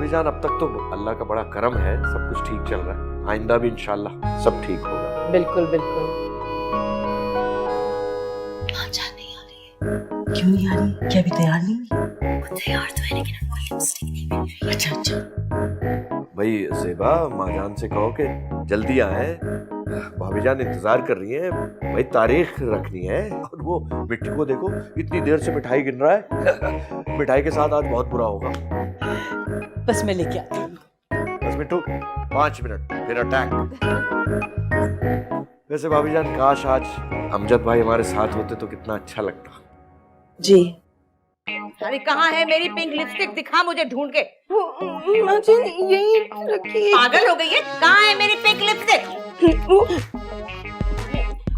भाभी जान, अब तक तो अल्लाह का बड़ा करम है, सब कुछ ठीक चल रहा है। आइंदा भी इंशाल्लाह सब ठीक होगा। बिल्कुल बिल्कुल। माजा नहीं आ रही है। क्यों नहीं आ रही? क्या अभी तैयार नहीं हुई? वो तैयार तो है लेकिन उनको लिपस्टिक नहीं मिल रही। अच्छा अच्छा। भाई ज़ेबा, माजान से कहो कि जल्दी आए, भाभी जान इंतजार कर रही है। भाई तारीख रखनी है। और वो मिट्टी को देखो, इतनी देर से मिठाई गिन रहा है। मिठाई के साथ आज बहुत बुरा होगा। बस मैं लेके आती हूँ। बस मिट्टू 5 मिनट फिर अटैक। वैसे भाभी जान, काश आज अमजद भाई हमारे साथ होते तो कितना अच्छा लगता। जी। अरे कहाँ है मेरी पिंक लिपस्टिक? दिखा मुझे ढूंढ के। माजा यही रखी है। पागल हो गई है? कहाँ है मेरी पिंक लिपस्टिक?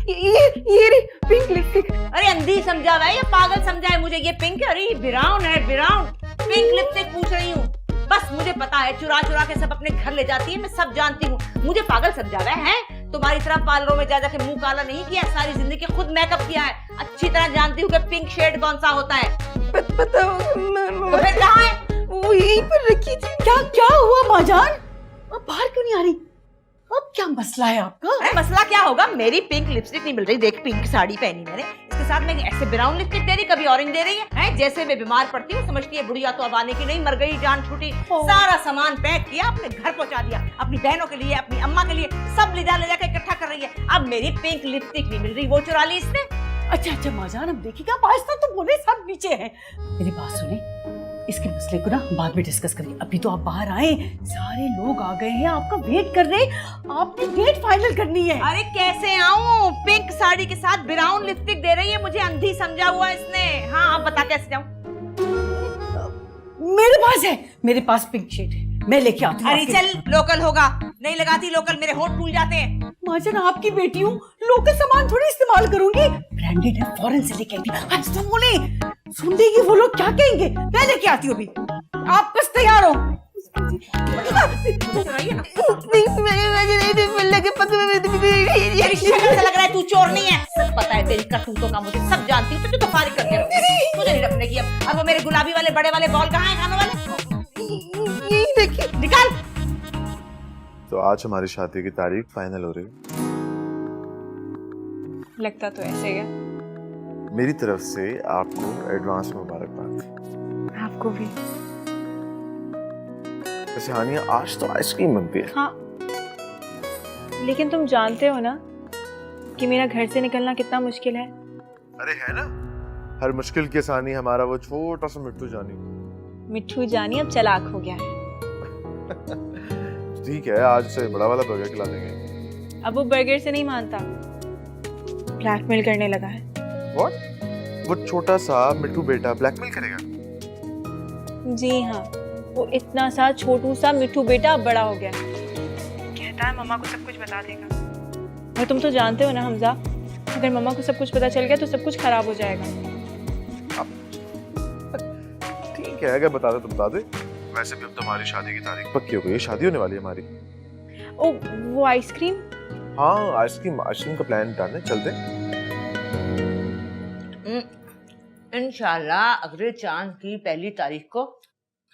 ये रे पिंक लिपस्टिक। अरे अंधी समझा हुआ है या पागल समझा है मुझे? ये पिंक है। अरे ये ब्राउन है, ब्राउन। पिंक लिपस्टिक पूछ रही हूँ। बस मुझे पता है, चुरा चुरा के सब अपने घर ले जाती है, मैं सब जानती हूँ। मुझे पागल समझा रहा है? तुम्हारी तरह पार्लरों में जा जाके मुंह काला नहीं किया, सारी जिंदगी खुद मेकअप किया है। अच्छी तरह जानती हूँ कि पिंक शेड कौन सा होता है। पता तो फिर कहाँ है? वो यहीं पर रखी थी। क्या हुआ माजान? अब बाहर क्यों नहीं आ रही? अब क्या मसला है आपका? अरे मसला क्या होगा? मेरी पिंक लिपस्टिक नहीं मिल रही। देख, पिंक साड़ी पहनी मैंने, इसके साथ मैं ऐसे ब्राउन लिपस्टिक दे रही, कभी ऑरेंज दे रही है। जैसे मैं बीमार पड़ती हूँ समझती है बुढ़िया तो अब आने की नहीं, मर गई, जान छूटी। सारा सामान पैक किया, अपने घर पहुंचा दिया, अपनी बहनों के लिए, अपनी अम्मा के लिए, सब ले जाकर इकट्ठा कर रही है। अब मेरी पिंक लिपस्टिक नहीं मिल रही, वो चुरा ली इसने। अच्छा माजान, अब देखिएगा, आहिस्ता तो बोले, सब नीचे हैं। मेरी बात सुने, इसके मसले को ना बाद में डिस्कस करेंगे। अभी तो आप बाहर आए, सारे लोग आ गए हैं, आपका वेट कर रहे हैं, आपने डेट फाइनल करनी है। अरे कैसे आऊं? पिंक साड़ी के साथ ब्राउन लिपस्टिक दे रही है, मुझे अंधी समझा हुआ इसने। हाँ आप बता कैसे जाऊं? मेरे पास पिंक शेड है, मैं लेके आती हूँ। अरे चल, लोकल होगा। नहीं लगाती लोकल, मेरे होंठ फूल जाते हैं। माजन आपकी बेटी हूँ, लोकल सामान थोड़ी इस्तेमाल करूंगी, ब्रांडेड है, फॉरेन से लेके आई थी। आज तो बोले सुन देगी वो लोग क्या कहेंगे। मैं लेके आती हूँ अभी, आप बस तैयार हो। तेरी शक्ल से लग रहा है तू चोर नहीं है। सब पता है तेरी करतूतों का, मुझे सब जानती हूँ। तो फारिग करके रखो, मुझे नहीं रखने की। अब वो मेरे गुलाबी वाले बड़े वाले बॉल कहाँ हैं खाने वाले? यही देखिए, निकाल। तो आज हमारी शादी की तारीख फाइनल हो रही है। लगता तो ऐसे है। मेरी तरफ से आपको एडवांस मुबारकबाद। आपको भी। वैसे हानिया, आज तो आइसक्रीम बनती है। हाँ, लेकिन तुम जानते हो ना कि मेरा घर से निकलना कितना मुश्किल है। अरे है ना, हर मुश्किल की आसानी हमारा वो छोटा सा मिट्टू जानी। मिट्टू जानी अब चालाक हो गया है। ठीक है, आज से बड़ा वाला बर्गर खिला देंगे। अब वो बर्गर से नहीं मानता, ब्लैकमेल करने लगा है। What? वो छोटा सा मिट्टू बेटा ब्लैकमेल करेगा? जी हाँ, वो इतना सा छोटू सा मिट्टू बेटा अब बड़ा हो गया है। कहता है मम्मा को सब कुछ बता देगा। और तुम तो जानते हो ना हमजा, अगर मम्मा को सब कुछ पता चल गया तो सब कुछ खराब हो जाएगा। ठीक है, अगर बता दे तो बता दे। वैसे भी अब तो हमारी शादी की तारीख पक्की हो गई है, शादी होने वाली है हमारी। ओ वो आइसक्रीम? हाँ, आइसक्रीम का प्लान डन है, चलते। इंशाल्लाह अगले चांद की पहली तारीख को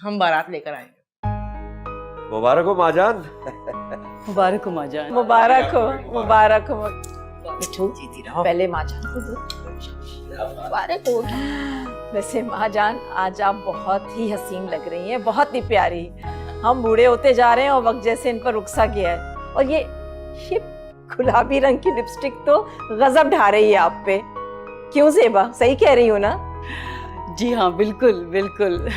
हम बारात लेकर आएंगे। मुबारक हो माजान। मुबारक हो माजान। मुबारक हो, मुबारक हो। मिठू, पहले माजान को दो। मुबारक हो। वैसे माजान, आज आप बहुत ही हसीन लग रही हैं, बहुत ही प्यारी। हम बूढ़े होते जा रहे हैं और वक्त जैसे इन पर रुखसा गया है। और ये गुलाबी रंग की लिपस्टिक तो गजब ढा रही है आप पे। क्यों ज़ेबा, सही कह रही हूँ ना? जी हाँ, बिल्कुल बिल्कुल।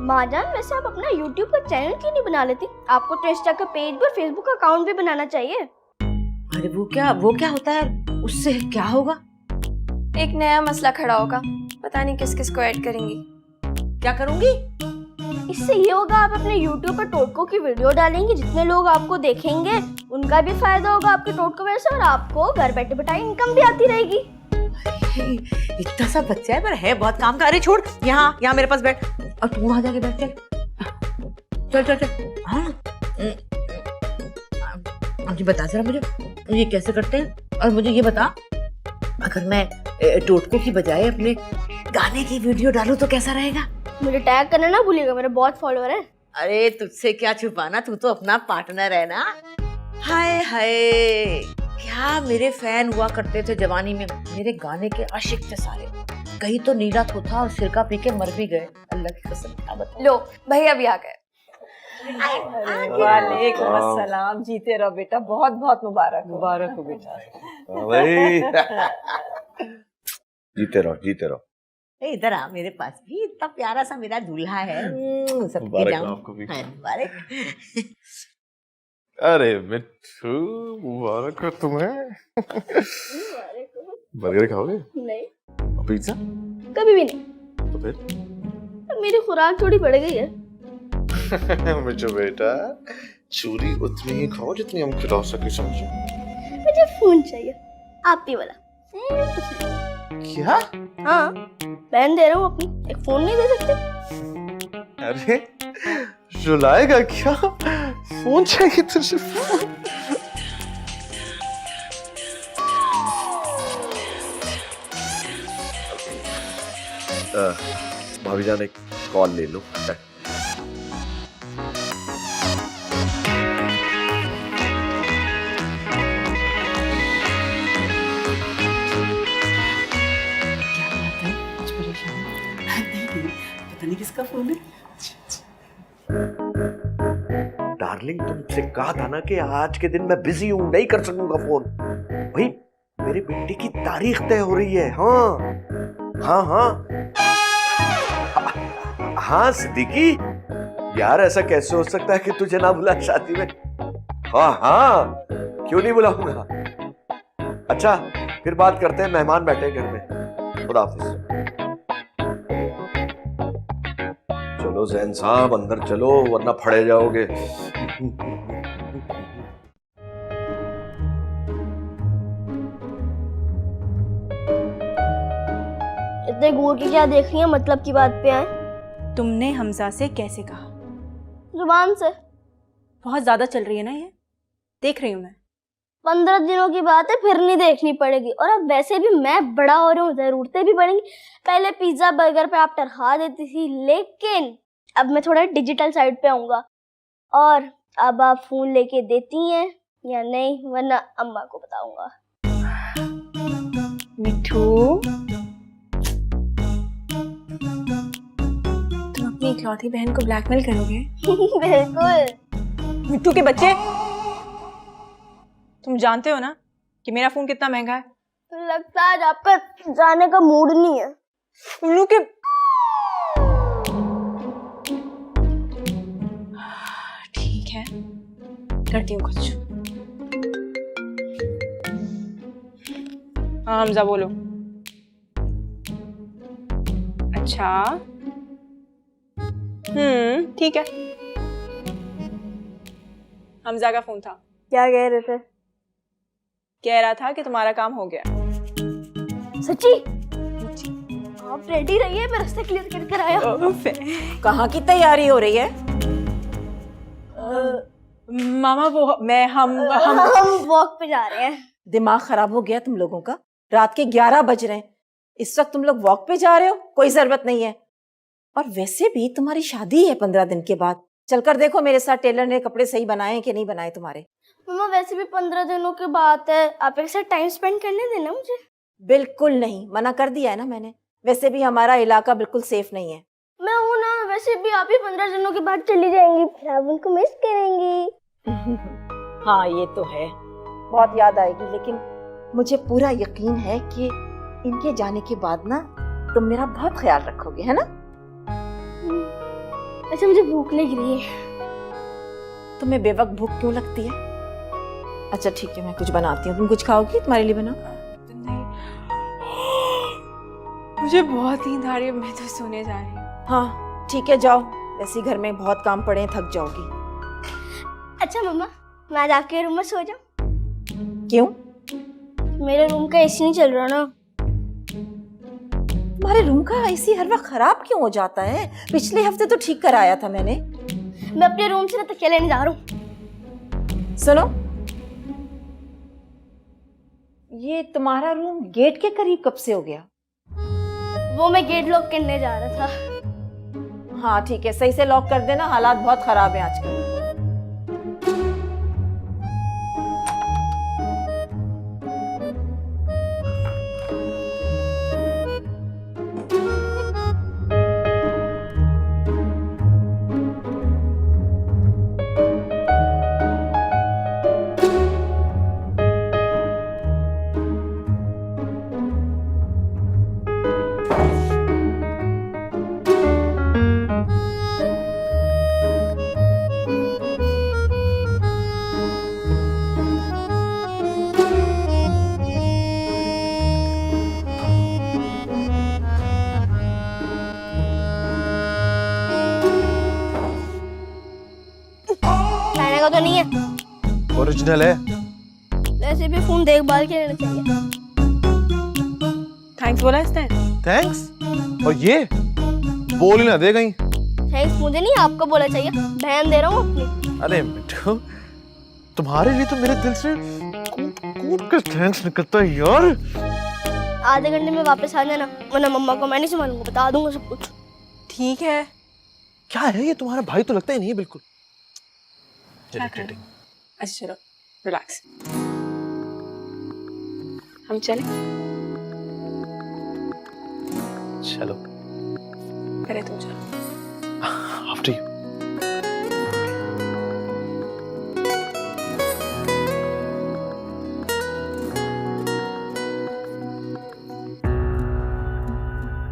माजान, वैसे आप अपना YouTube का चैनल क्यों नहीं बना लेती? आपको तो इंस्टा का पेज और फेसबुक अकाउंट भी बनाना चाहिए। अरे वो क्या होता है? उससे क्या होगा? एक नया मसला खड़ा होगा, पता नहीं किस किस को ऐड करेंगी। क्या करूंगी? इससे ये होगा, आप अपने YouTube पर टोटकों की वीडियो डालेंगे, जितने लोग आपको देखेंगे उनका भी फायदा होगा आपके टोटकों वजह से, और आपको घर बैठे बैठाए इनकम भी आती रहेगी। इतना सा बच्चा है पर है बहुत काम का। अरे छोड़, यहाँ मेरे पास बैठ, और तू वहां जाके बैठ। चल। हाँ, मुझे बता जरा, मुझे ये कैसे करते हैं? और मुझे ये बता, अगर मैं टोटकों की बजाय अपने गाने की वीडियो डालूं तो कैसा रहेगा? मुझे टैग करना ना भूलिएगा, मेरे बहुत फॉलोअर हैं। अरे तुझसे क्या छुपाना, तू तो अपना पार्टनर है ना। हाय हाय, क्या मेरे फैन हुआ करते थे जवानी में, मेरे गाने के आशिक थे सारे। कहीं तो नीला थोथा और सिरका पी के मर भी गए, अल्लाह की कसम, क्या बताऊं। लो भैया भी आ गए। वालेकुम अस्सलाम, जीते रहो बेटा, बहुत बहुत मुबारक मुबारक हो बेटा। भाई जीते रहो जीते रहो। ए, इधर आ मेरे पास भी, इतना प्यारा सा मेरा दूल्हा है। सबके मुबारक जाऊं। हो आपको भी। हाँ, मुबारक। अरे मिट्टू, मुबारक हो तुम्हें। बर्गर खाओगे नहीं, और पिज्जा? कभी भी नहीं। तो फिर मेरी खुराक थोड़ी बढ़ गई है। मिट्टू बेटा, चूरी उतनी ही खाओ जितनी हम खिला सके, समझो। मुझे फोन चाहिए, आप ही वाला। क्या? हाँ, बहन दे रहा हूँ अपनी, एक फोन नहीं दे सकते? अरे रुलाएगा क्या? फोन चाहिए तुझे? फोन? भाभी जान एक कॉल ले लो। पता नहीं किसका फोन है। डार्लिंग तुमसे कहा था ना कि आज के दिन मैं बिजी हूं, नहीं कर सकूंगा फोन। भाई मेरे बेटे की तारीख तय हो रही है। हाँ हाँ हाँ सिद्दीकी यार, ऐसा कैसे हो सकता है कि तुझे ना बुला शादी में? हाँ हाँ क्यों नहीं बुलाऊंगा। अच्छा फिर बात करते हैं, मेहमान बैठे घर में। खुदा हाफिज। चलो जैन साहब अंदर चलो, वरना फड़े जाओगे। इतने घूर के क्या देख रही है, मतलब की बात पे आए। तुमने हमजा से कैसे कहा? जुबान से। बहुत ज्यादा चल रही है ना ये, देख रही हूँ मैं। 15 दिनों की बात है, फिर नहीं देखनी पड़ेगी। और अब वैसे भी मैं बड़ा हो रहा हूँ, जरूरतें भी बढ़ेंगी। पहले पिज्जा बर्गर पे आप टरहा देती थी, लेकिन अब मैं थोड़ा डिजिटल साइड पे आऊंगा। और अब आप फोन लेके देती हैं या नहीं, वरना अम्मा को बताऊंगा। मिठू, तुम अपनी इकलौती बहन को ब्लैकमेल करोगे? बिल्कुल। मिट्टू के बच्चे, तुम जानते हो ना कि मेरा फोन कितना महंगा है। लगता है आज आपका जाने का मूड नहीं है। उल्लू के। ठीक है, करती हूँ कुछ। हाँ हमजा बोलो। अच्छा ठीक है। हमजा का फोन था। क्या कह रहे थे? कह रहा था कि तुम्हारा काम हो गया। सच्ची? आप रेडी रहिए, मैं रास्ता क्लियर कर कर आया। कहाँ की तैयारी हो रही है? मामा वो हम वॉक पे जा रहे हैं। दिमाग खराब हो गया तुम लोगों का? रात के 11 बज रहे हैं, इस वक्त तुम लोग वॉक पे जा रहे हो? कोई जरूरत नहीं है। और वैसे भी तुम्हारी शादी है 15 दिन के बाद। चलकर देखो मेरे साथ टेलर ने कपड़े सही बनाए हैं कि नहीं बनाए तुम्हारे। मम्मा वैसे भी 15 दिनों की बात है, आप एक साथ टाइम स्पेंड करने देना मुझे। बिल्कुल नहीं, मना कर दिया है ना मैंने। वैसे भी हमारा इलाका बिल्कुल सेफ नहीं है। मैं हूं ना, वैसे भी आप ही 15 दिनों के बाद चली जाएंगी, फिर आप उनको मिस करेंगी। हाँ ये तो है, बहुत याद आएगी, लेकिन मुझे पूरा यकीन है कि इनके जाने के बाद ना तुम मेरा बहुत ख्याल रखोगे, है ना? अच्छा मुझे भूख लग रही है। तुम्हें बेवक्त भूख क्यों लगती है? अच्छा ठीक है, मैं कुछ बनाती हूँ। तुम कुछ खाओगी? तुम्हारे लिए बनाओ। मुझे बहुत नींद आ रही है, मैं तो सोने जा रही हूँ। हाँ ठीक है, जाओ। वैसे घर में बहुत काम पड़े हैं, थक जाओगी। अच्छा मम्मा, मैं आज आपके रूम में सो जाऊं? क्यों? मेरे रूम का एसी नहीं चल रहा ना। तुम्हारे रूम का एसी हर वक्त खराब क्यों हो जाता है? पिछले हफ्ते तो ठीक कराया था मैंने। मैं अपने रूम से ना तकिया लेने जा रहा हूँ। सुनो, ये तुम्हारा रूम गेट के करीब कब से हो गया? वो मैं गेट लॉक करने जा रहा था। हाँ ठीक है, सही से लॉक कर देना, हालात बहुत खराब है आजकल। चाइना का तो नहीं है, ओरिजिनल है। वैसे भी फोन देखभाल के लेना चाहिए। थैंक्स बोला इसने। थैंक्स। और ये बोल ही ना दे कहीं। थैंक्स मुझे नहीं, आपको बोला चाहिए, बहन दे रहा हूँ अपनी। अरे मिट्टू, तुम्हारे लिए तो मेरे दिल से कूद कर थैंक्स निकलता है यार। आधे घंटे में वापस आ जाना, वरना मम्मा को मैं नहीं संभालूंगा, बता दूंगा सब कुछ। ठीक है। क्या है ये, तुम्हारा भाई तो लगता ही नहीं है बिल्कुल। अच्छा चलो रिलैक्स, हम चलें। चलो पहले तुम चलो। After you.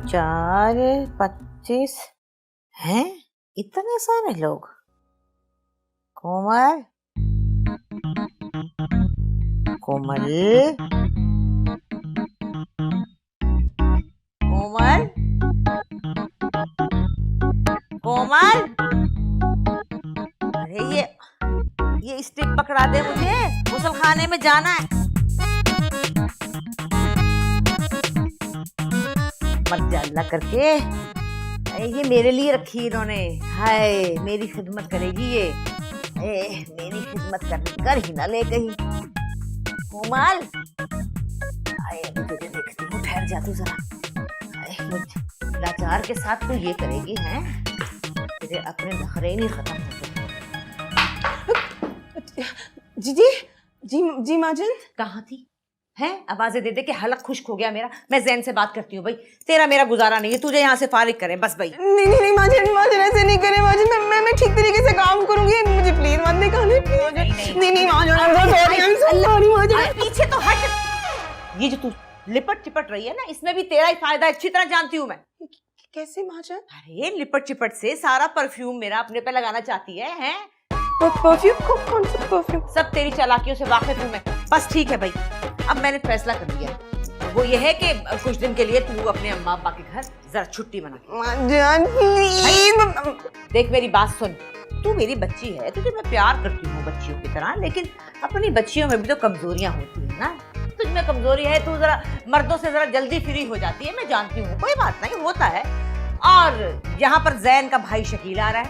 चार 25 हैं, इतने सारे लोग। कोमल, कोमल, कोमल, कोमल, अरे ये स्टिक पकड़ा दे मुझे, गुसल खाने में जाना है। मत जा अल्लाह करके, ये मेरे लिए रखी इन्होंने। हाय मेरी खिदमत करेगी ये, मेरी खिदमत कर ही ना ले कहीं। कोमल, मुझे देखती हूँ, ठहर जा तू जरा। मुझे लाचार के साथ तू ये करेगी हैं, तेरे अपने नखरे नहीं खत्म होते। जी माजन। कहाँ थी हैं? आवाजें दे दे के हलक खुश्क हो गया मेरा। मैं जैन से बात करती हूँ भाई, तेरा मेरा गुजारा नहीं है, तुझे यहाँ से फारिग करें बस भाई। नहीं माजन ऐसे नहीं करे माजन, मैं ठीक तरीके से काम करूंगी, मुझे प्लीज मत निकाले प्लीज। नहीं माजन, अरे पीछे तो हट। ये जो तू लिपट चिपट रही है ना, इसमें भी तेरा ही फायदा अच्छी तरह जानती हूँ मैं। कैसे माजन? अरे लिपट चिपट से सारा परफ्यूम मेरा अपने पे लगाना चाहती है? परफ्यूम? कौन सा परफ्यूम? सब तेरी चालाकियों से वाकिफ हूँ मैं। बस ठीक है भाई, अब मैंने फैसला कर लिया, वो ये है कि कुछ दिन के लिए तू अपने अम्मा अब्बा के घर जरा छुट्टी मना। जान प्लीज। देख मेरी बात सुन, तू मेरी बच्ची है, तुझे मैं प्यार करती हूँ बच्चियों की तरह, लेकिन अपनी बच्चियों में भी तो कमजोरियां होती है ना। तुझ में कमजोरी है, तू जरा मर्दों से जरा जल्दी फ्री हो जाती है, मैं जानती हूँ, कोई बात नहीं, होता है। और यहाँ पर जैन का भाई शकील आ रहा है,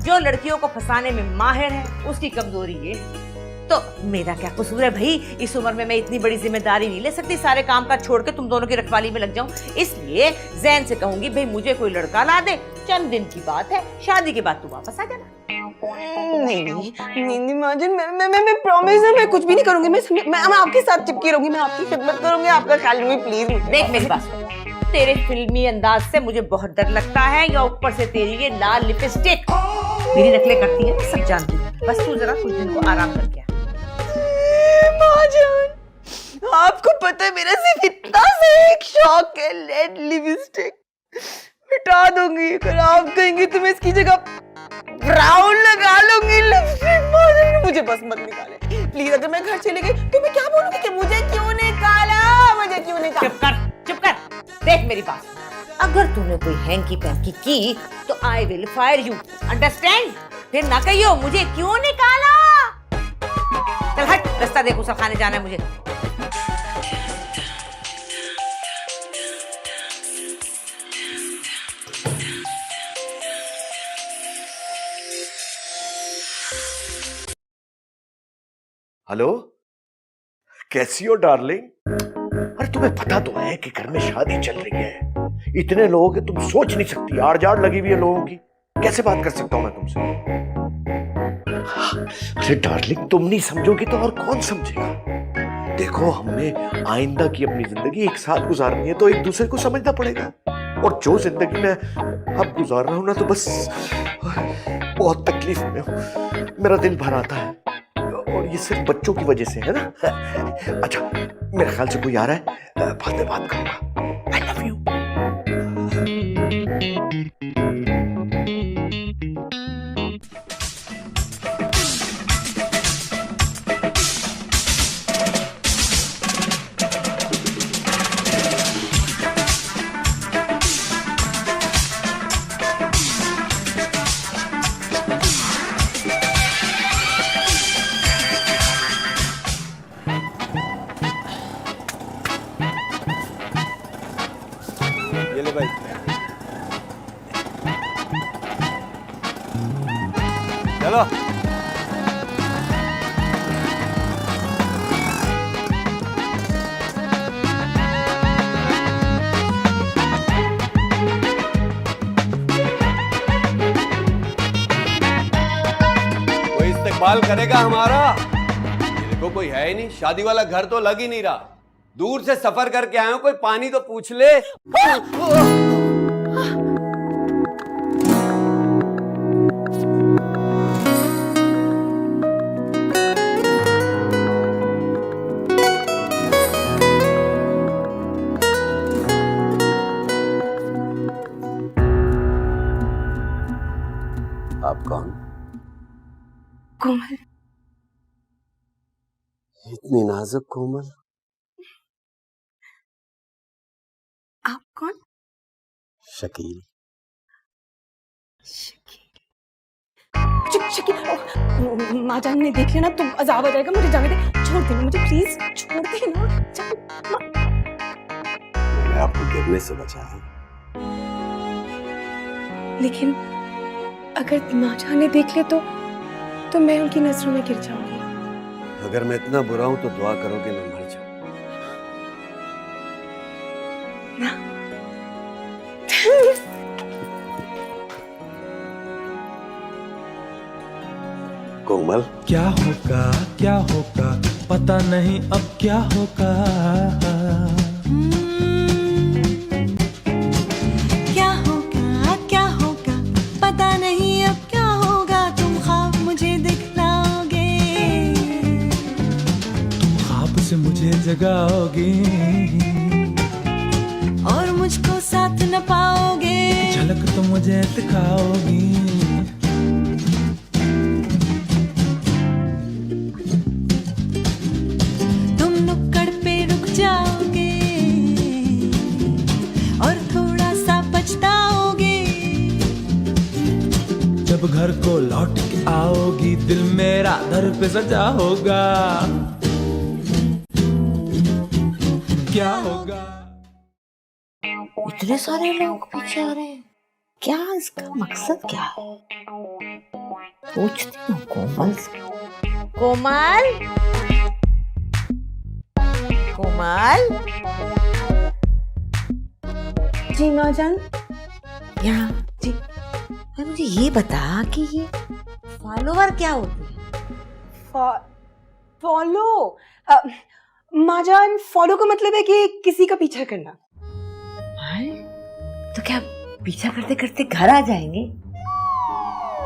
जो लड़कियों को फंसाने में माहिर है, उसकी कमजोरी ये है। तो मेरा क्या कसूर है भाई, इस उम्र में मैं इतनी बड़ी जिम्मेदारी नहीं ले सकती, सारे काम काज छोड़ के तुम दोनों की रखवाली में लग जाऊं। इसलिए जैन से कहूंगी भाई मुझे कोई लड़का ला दे, चंद दिन की बात है, शादी के बाद तू वापस आ जाना। नहीं माजन, मैं प्रॉमिस है, मैं कुछ भी नहीं करूंगी, मैं आपके साथ चिपकी रहूंगी, मैं आपकी खिदमत करूंगी, आपका ख्याल रखूंगी प्लीज। देख मेरी बात, तेरे फिल्मी अंदाज से मुझे बहुत डर लगता है, या ऊपर से तेरी ये लाल लिपस्टिक मेरी नकलें करती है, मैं सब जानती हूँ। बस तू जरा कुछ दिन को आराम कर गया। माजन, आपको पता है मेरा सिर्फ इतना सा एक शौक है, रेड लिपस्टिक मिटा दूंगी, अगर आप कहेंगे तो मैं इसकी जगह ब्राउन लगा लूंगी लिपस्टिक। माजन मुझे बस मत निकाले प्लीज, अगर मैं घर चली गई तो मैं क्या बोलूंगी कि मुझे क्यों निकाला, मुझे क्यों निकाला। चुप कर, देख मेरी बात, अगर तूने कोई हैंकी पैंकी की तो I will fire you, understand? फिर ना कहियो मुझे क्यों निकाला। चल हट, रास्ता देख, उसल खाने जाना है मुझे। हेलो, कैसी हो डार्लिंग? अरे तुम्हें पता तो है कि घर में शादी चल रही है, इतने लोग हैं, तुम सोच नहीं सकती, आड़ जाड़ लगी हुई है लोगों की। कैसे बात कर सकता हूं मैं तुमसे? अरे डार्लिंग, तुम नहीं समझोगी तो और कौन समझेगा? देखो, हमने आइंदा की अपनी जिंदगी एक साथ गुजारनी है, तो एक दूसरे को समझना पड़ेगा। और जो जिंदगी मैं अब गुजार रहा हूं ना, तो बस बहुत तकलीफ में हूं, मेरा दिल भर आता है, और ये सिर्फ बच्चों की वजह से है ना। अच्छा, मेरे ख्याल से कोई आ रहा है, बाद में बात करूंगा। I love you. ये ले भाई। चलो। कोई इस्तेमाल करेगा हमारा? ये देखो, कोई है ही नहीं, शादी वाला घर तो लग ही नहीं रहा। दूर से सफर करके आए हो, कोई पानी तो पूछ ले। आप कौन? कोमल। इतनी नाजुक कोमल। आप कौन? शकील। शकील, माँ जान ने देख लिया ना तो अजाब आ जाएगा, मुझे जाने दे। छोड़ देना मुझे, प्लीज छोड़ देना। मैंने आपको गिरने से बचाया, लेकिन अगर माँ जान ने देख ले तो मैं उनकी नजरों में गिर जाऊंगी। अगर मैं इतना बुरा हूं तो दुआ करो कि मैं मर जाऊं। कोमल, क्या होगा पता नहीं अब क्या होगा। क्या होगा पता नहीं अब क्या होगा। तुम ख्वाब मुझे दिखलाओगे, तुम ख्वाब से मुझे जगाओगे, और मुझको साथ न पाओगे। झलक तो मुझे दिखाओगी। तुम नुक्कड़ पे रुक जाओगे और थोड़ा सा पछताओगे। जब घर को लौट के आओगी, दिल मेरा दर पे सजा होगा। क्या होगा? इतने सारे लोग पीछे आ रहे हैं, क्या इसका मकसद क्या है? पूछती हूँ कोमल से। कोमल, कोमल। जी माँ जान। यहाँ जी, मुझे ये बता कि ये फॉलोवर क्या होते हैं? फॉलो? माँ जान, फॉलो का मतलब है कि किसी का पीछा करना। तो क्या पीछा करते करते घर आ जाएंगे?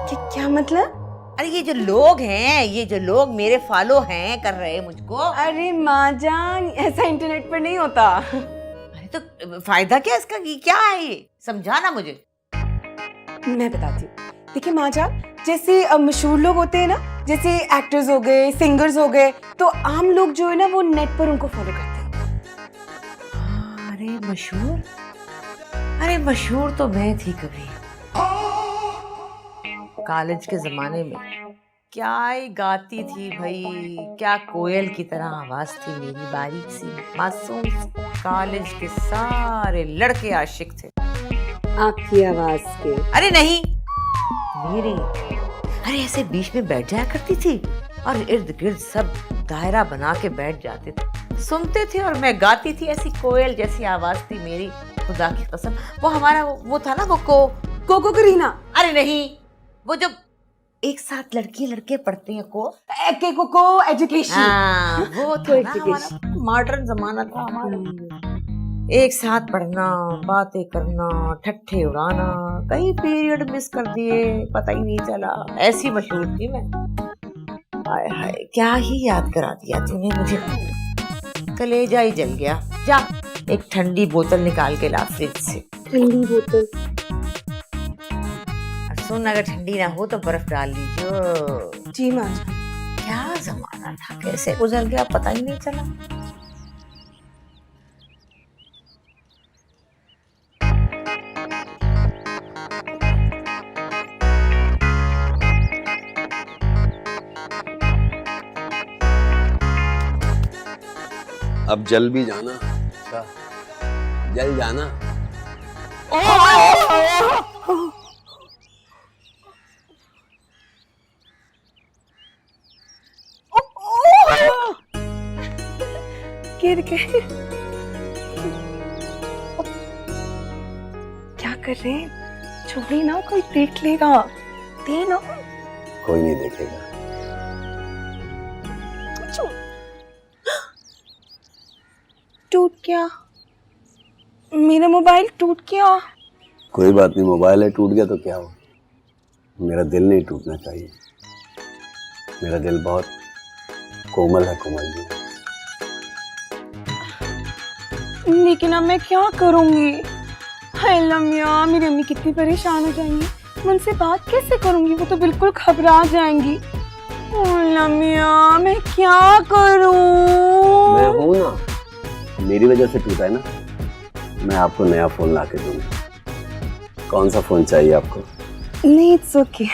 क्या मतलब? अरे ये जो लोग हैं, ये जो लोग मेरे फॉलो हैं कर रहे हैं मुझको। अरे माँ जान, ऐसा इंटरनेट पर नहीं होता। अरे तो फायदा क्या इसका? क्या है ये? समझाना मुझे। मैं बताती हूँ। देखिए माँ जान, जैसे मशहूर लोग होते हैं ना, जैसे एक्टर्स हो गए, सिंगर्स हो गए, तो आम लोग जो है ना वो नेट पर उनको फॉलो करते हैं। अरे मशहूर? अरे मशहूर तो मैं थी कभी, कॉलेज के जमाने में। क्या ही गाती थी भाई, क्या कोयल की तरह आवाज थी मेरी, बारीक सी मासूम। कॉलेज के सारे लड़के आशिक थे आपकी आवाज के। अरे नहीं मेरी। अरे ऐसे बीच में बैठ जाया करती थी और इर्द गिर्द सब दायरा बना के बैठ जाते थे, सुनते थे और मैं गाती थी। ऐसी कोयल जैसी आवाज थी मेरी। खुदा की कसम, वो हमारा वो था ना कोको करीना। अरे नहीं, वो जो एक साथ लड़की लड़के पढ़ते हैं कोको एजुकेशन। हाँ, वो था ना हमारा मॉडर्न जमाना था हमारा। एक साथ पढ़ना, बातें करना, ठट्ठे उड़ाना, कई पीरियड मिस कर दिए, पता ही नहीं चला। ऐसी मशहूर थी मैं। हाय हाय, क्या ही याद करा दिया तूने मुझे, कलेजा ही जल गया। जा एक ठंडी बोतल निकाल के ला फ्रिज से। ठंडी बोतल? सुन, अगर ठंडी ना हो तो बर्फ डाल लीजिए। जी माँ। क्या जमाना था, कैसे गुजर गया पता ही नहीं चला। अब जल भी जाना, क्या जल जाना। गिर गए। क्या कर रहे हैं? छोड़ी ना, कोई देख लेगा। दे ना। कोई नहीं देखेगा। टूट गया मेरा मोबाइल, टूट गया। कोई बात नहीं, मोबाइल है, टूट गया तो क्या हो, मेरा दिल नहीं टूटना चाहिए। मेरा दिल बहुत कोमल है कोमल जी। लेकिन अब मैं क्या करूंगी? हाय लम्या, मेरी अम्मी कितनी परेशान हो जाएंगी। मैं उनसे बात कैसे करूंगी? वो तो बिल्कुल घबरा जाएंगी। लम्या, मैं क्या करूं? मैं हूं ना, मेरी वजह से टूटा है ना। मैं आपको नया फोन ला के दूंगा। कौन सा फोन चाहिए आपको? नहीं, इट्स ओके।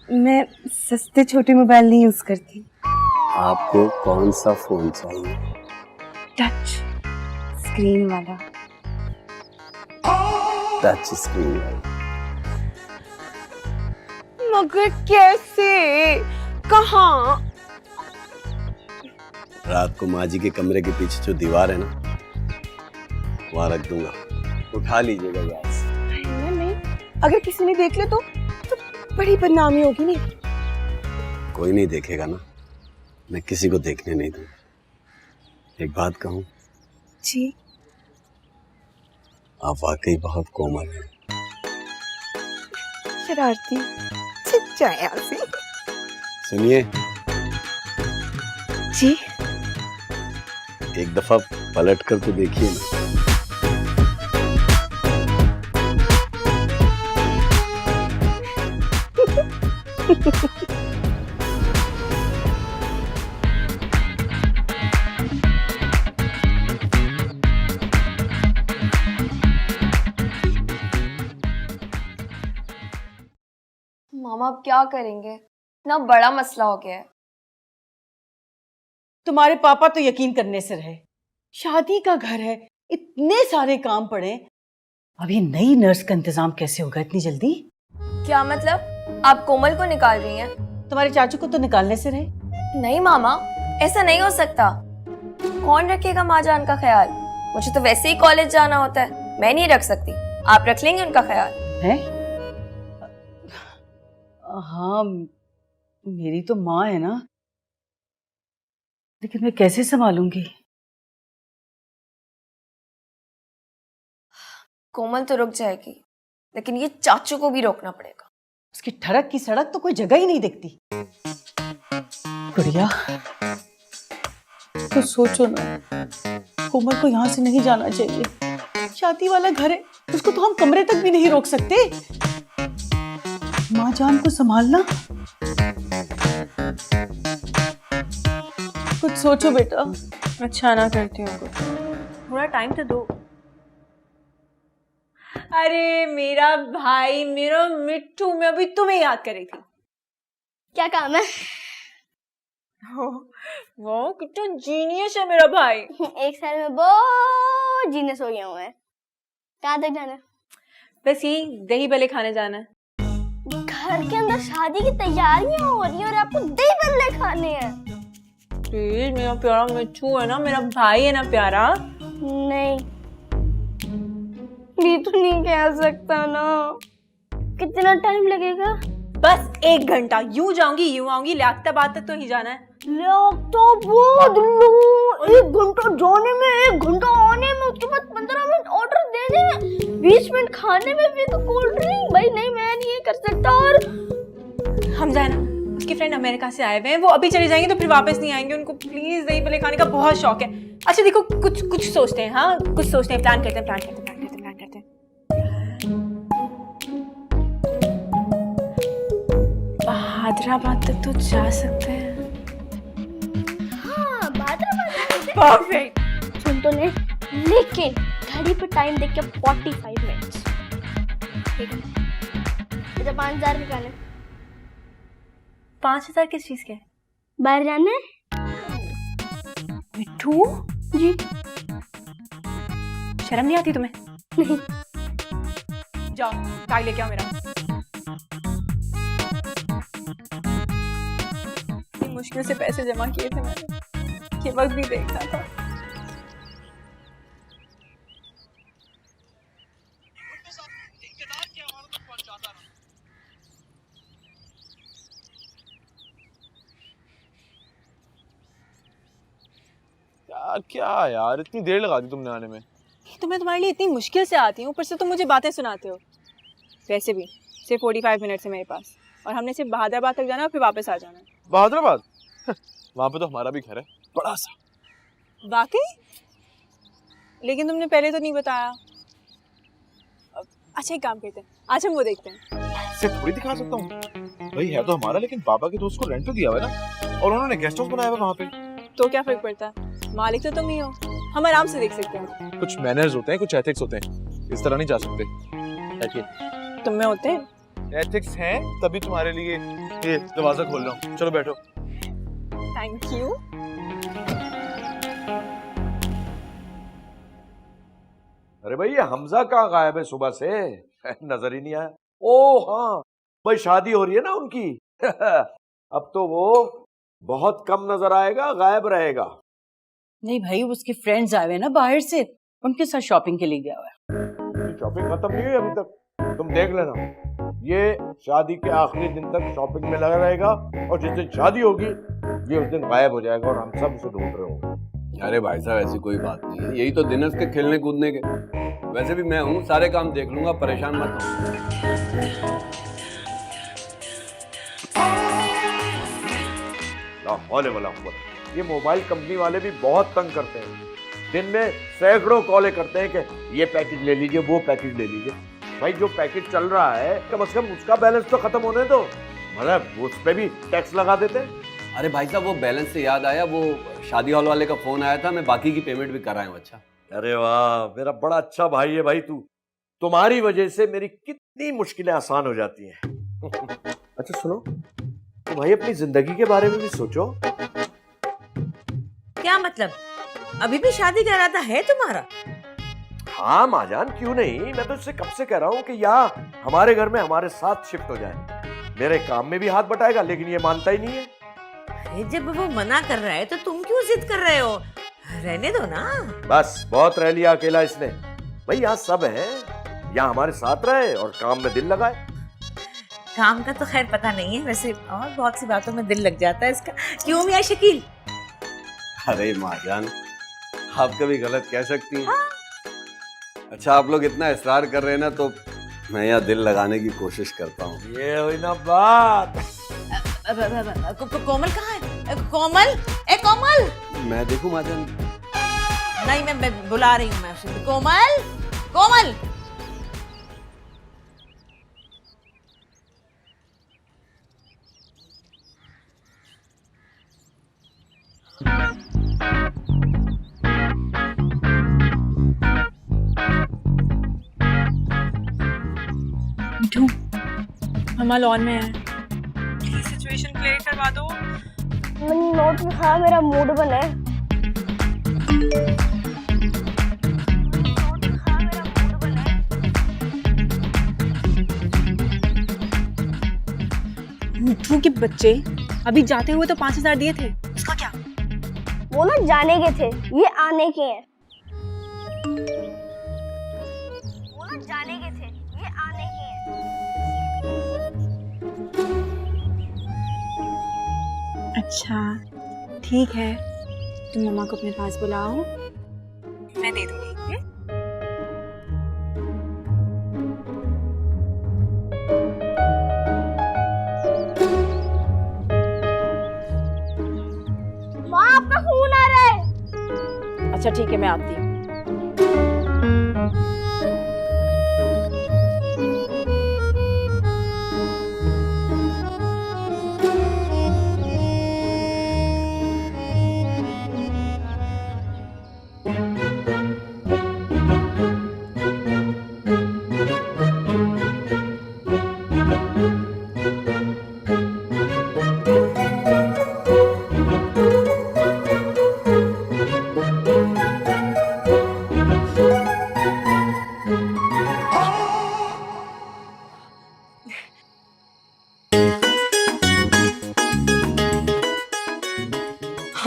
मैं सस्ते छोटे मोबाइल नहीं यूज करती। आपको कौन सा फोन चाहिए? टच स्क्रीन वाला। टच स्क्रीन वाला? मगर कैसे? कहाँ? रात को माँ जी के कमरे के पीछे जो दीवार है ना, वहां रख दूंगा, उठा लीजिएगा याद से। नहीं, अगर किसी ने देख ले तो बड़ी बदनामी होगी। नहीं, कोई नहीं देखेगा ना, मैं किसी को देखने नहीं दूंगा। एक बात कहूं? जी। आप वाकई बहुत कोमल हैं। शरारती, चिच्चा यहाँ से। सुनिए जी। एक दफा पलट कर तो देखिए ना। मामा अब क्या करेंगे? इतना बड़ा मसला हो गया है। तुम्हारे पापा तो यकीन करने से रहे, शादी का घर है, इतने सारे काम पड़े, अब ये नई नर्स का इंतजाम कैसे होगा इतनी जल्दी? क्या मतलब? आप कोमल को निकाल रही हैं? तुम्हारे चाचू को तो निकालने से रहे। नहीं मामा, ऐसा नहीं हो सकता। कौन रखेगा माँजान का ख्याल? मुझे तो वैसे ही कॉलेज जाना होता है, मैं नहीं रख सकती। आप रख लेंगे उनका ख्याल? है? हाँ, मेरी तो माँ है ना, लेकिन मैं कैसे संभालूंगी? कोमल तो रुक जाएगी, लेकिन ये चाचू को भी रोकना पड़ेगा। उसकी ठड़क की सड़क तो कोई जगह ही नहीं दिखती। गुड़िया, तो सोचो ना, कोमल को यहाँ से नहीं जाना चाहिए। शादी वाला घर है, उसको तो हम कमरे तक भी नहीं रोक सकते। माँ जान को संभालना। कुछ सोचो बेटा। अच्छा ना करती हूँ कुछ, थोड़ा टाइम तो दो। अरे मेरा भाई, मेरा मिट्टू, मैं अभी तुम्हें याद कर रही थी। क्या काम है? वो कितना जीनियस है मेरा भाई। एक साल में बहुत जीनियस हो गया हूँ मैं। कहाँ तक जाना है? बस यही दही भल्ले खाने जाना है। घर के अंदर शादी की तैयारियां हो रही है और आपको दही भल्ले खाने हैं। प्लीज, मेरा प्यारा मिट्टू है ना, मेरा भाई है ना प्यारा। नहीं, ये तो नहीं कह सकता ना। कितना टाइम लगेगा? बस 1 घंटा, यूं जाऊंगी यूं आऊंगी, लियाकताबाद तक तो ही जाना है। लियाकताबाद लो, 1 घंटा जाने में, 1 घंटा आने में, उसके बाद 15 मिनट ऑर्डर देने में, 20 मिनट खाने में, फिर तो कोल्ड ड्रिंक। भाई नहीं, मैं नहीं ये कर सकता। और हमजा है ना, उसके फ्रेंड अमेरिका से आए हुए हैं, वो अभी चले जाएंगे तो फिर वापस नहीं आएंगे। उनको प्लीज दही भल्ले खाने का बहुत शौक है। अच्छा देखो, कुछ सोचते हैं, हाँ कुछ सोचते हैं, प्लान करते हैं। हैदराबाद तक तो जा सकते हैं। हाँ, हैदराबाद परफेक्ट। सुन तो ले, लेकिन घड़ी पे टाइम देख के 45 मिनट्स। ठीक है, अच्छा 5000 निकाले। 5000 किस चीज के? बाहर जाना है। मिट्ठू जी। शर्म नहीं आती तुम्हें? नहीं। जाओ बैग लेके आओ मेरा। इतनी मुश्किल से पैसे जमा किए थे मैंने, ये वक्त भी देखना था। क्या यार, इतनी देर लगा दी तुमने आने में। तो मैं तुम्हारे लिए इतनी मुश्किल से आती हूँ, ऊपर से तुम मुझे बातें सुनाते हो। वैसे भी सिर्फ 45 मिनट है मेरे पास, और हमने सिर्फ बहादुराबाद तक जाना है, फिर वापस आ जाना है। बहादुराबाद? वहाँ पे तो हमारा भी घर है, बड़ा सा। वाकई? लेकिन तुमने पहले तो नहीं बताया। अच्छा एक काम करते हैं, आज हम वो देखते हैं। से थोड़ी दिखा सकता हूँ भाई, है तो हमारा, लेकिन बाबा के दोस्त को रेंट पे दिया हुआ है ना, और उन्होंने गेस्ट हाउस बनाया हुआ वहाँ पे। तो क्या फर्क पड़ता है, मालिक तो तुम ही हो, हम आराम से देख सकते हैं। कुछ मैनर्स होते हैं, कुछ एथिक्स होते हैं, इस तरह नहीं जा सकते। देखिए तुम में होते हैं? एथिक्स हैं, तभी तुम्हारे लिए ये दरवाजा खोल रहा हूँ। चलो बैठो। Thank you. अरे भाई ये हमजा कहाँ गायब है सुबह से? नजर ही नहीं आया। ओ हाँ भाई, शादी हो रही है ना उनकी। अब तो वो बहुत कम नजर आएगा, गायब रहेगा। नहीं भाई, उसके फ्रेंड्स आए हुए ना बाहर से, उनके साथ शॉपिंग के लिए गया हुआ है। शॉपिंग खत्म नहीं हुई अभी तक, तुम देख लेना। ये शादी के आखिरी दिन तक शॉपिंग में लगा रहेगा, और जिस दिन शादी होगी ये उस दिन गायब हो जाएगा, और हम सब उसे ढूंढ रहे होंगे। अरे भाई साहब ऐसी कोई बात नहीं है, यही तो दिन है उसके खेलने कूदने के। वैसे भी मैं हूँ, सारे काम देख लूंगा, परेशान मत हो। ये मोबाइल कंपनी वाले भी बहुत तंग करते हैं। दिन में सैकड़ों कॉलें करते हैं कि ये पैकेज ले लीजिए, वो पैकेज ले लीजिए। भाई जो पैकेज चल रहा है कम से कम उसका बैलेंस तो खत्म होने दो, मतलब उस पे भी टैक्स लगा देते हैं। अरे भाई साहब वो बैलेंस से याद आया, वो शादी हॉल वाले का फोन आया था, मैं बाकी की पेमेंट भी कराया हूँ। अच्छा अरे वाह, मेरा बड़ा अच्छा भाई है भाई तू। तुम्हारी वजह से मेरी कितनी मुश्किलें आसान हो जाती हैं। अच्छा सुनो, तो भाई अपनी जिंदगी के बारे में भी सोचो। क्या मतलब, अभी भी शादी का इरादा है तुम्हारा? हाँ महाजान, क्यों नहीं, मैं तो इससे कब से कह रहा हूँ कि यहाँ हमारे घर में हमारे साथ शिफ्ट हो जाए। मेरे काम में भी हाथ बटाएगा, लेकिन ये मानता ही नहीं है। अरे जब वो मना कर रहा है तो तुम क्यों जिद कर रहे हो, रहने दो ना। बस बहुत रह लिया अकेला इसने। भाई यहाँ सब है, यहाँ हमारे साथ रहे और काम में दिल लगाए। काम का तो खैर पता नहीं है, वैसे और बहुत सी बातों में दिल लग जाता है इसका। क्यों मियां शकील? अरे महाजान आप कभी गलत कह सकती हैं। हाँ? अच्छा आप लोग इतना इसरार कर रहे हैं ना, तो मैं यहाँ दिल लगाने की कोशिश करता हूँ। ये हुई ना बात। कोमल कहाँ है? कोमल, ए कोमल। मैं देखूं महाजान? नहीं मैं बुला रही हूँ मैं उसे। कोमल, कोमल। मिठू, मम्मा लॉन में है, प्लीज सिचुएशन क्लियर करवा दो। मैंने नोट लिखा, मेरा मूड बना है। मिठू के बच्चे अभी जाते हुए तो 5000 दिए थे, उसका क्या? वो ना जाने के थे, ये आने के हैं। वो ना जाने के थे, ये आने के हैं। अच्छा ठीक है, तुम मम्मा को अपने पास बुलाओ, मैं दे दूंगी। माँ आपका फोन आ रहा है। अच्छा ठीक है, मैं आती हूँ।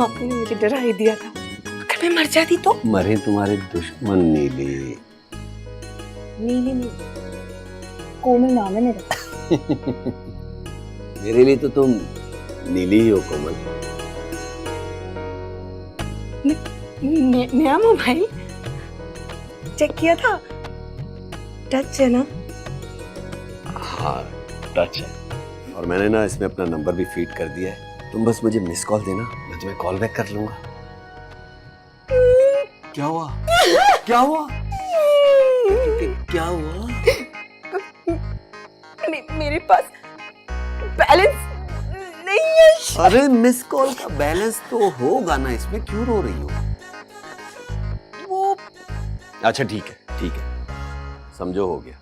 आपने मुझे डरा ही दिया था, अगर मैं मर जाती तो। मरे तुम्हारे दुश्मन नीले। नीली नीली कोमल नाम है मेरा। मेरे लिए तो तुम नीली ही हो कोमल। नया मोबाइल चेक किया था, टच है ना? हाँ टच है, और मैंने ना इसमें अपना नंबर भी फीड कर दिया है। तुम बस मुझे मिस कॉल देना, मैं तुम्हें कॉल बैक कर लूंगा। क्या हुआ? क्या हुआ? क्या हुआ? मेरे पास बैलेंस नहीं है। अरे मिस कॉल का बैलेंस तो होगा ना, इसमें क्यों रो रही हो? वो अच्छा ठीक है, समझो हो गया।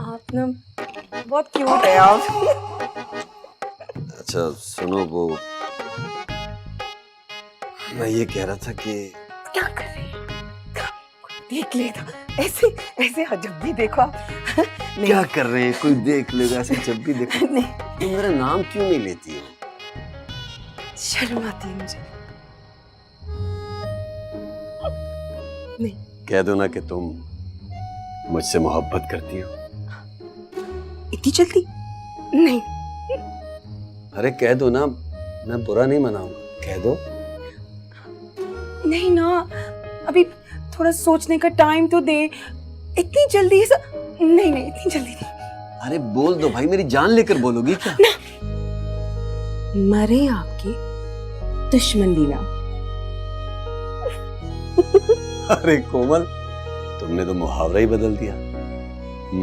आप ना बहुत क्यूट है आप। अच्छा सुनो, वो मैं ये कह रहा था कि क्या कर रही है? देख लेगा ऐसे ऐसे जब भी देखो आप। नहीं, क्या कर रहे हैं, कोई देख लेगा ऐसे जब भी देखो। नहीं तुम मेरा नाम क्यों नहीं लेती हो? शर्म आती है मुझे। नहीं कह दो ना कि तुम मुझसे मोहब्बत करती हो। इतनी जल्दी नहीं। अरे कह दो ना, मैं बुरा नहीं मनाऊंगा, कह दो। नहीं ना, अभी थोड़ा सोचने का टाइम तो दे। इतनी जल्दी नहीं इतनी जल्दी नहीं। अरे बोल दो भाई, मेरी जान लेकर बोलोगी क्या? मरे आपकी दुश्मन दीना। अरे कोमल, तुमने तो मुहावरा ही बदल दिया।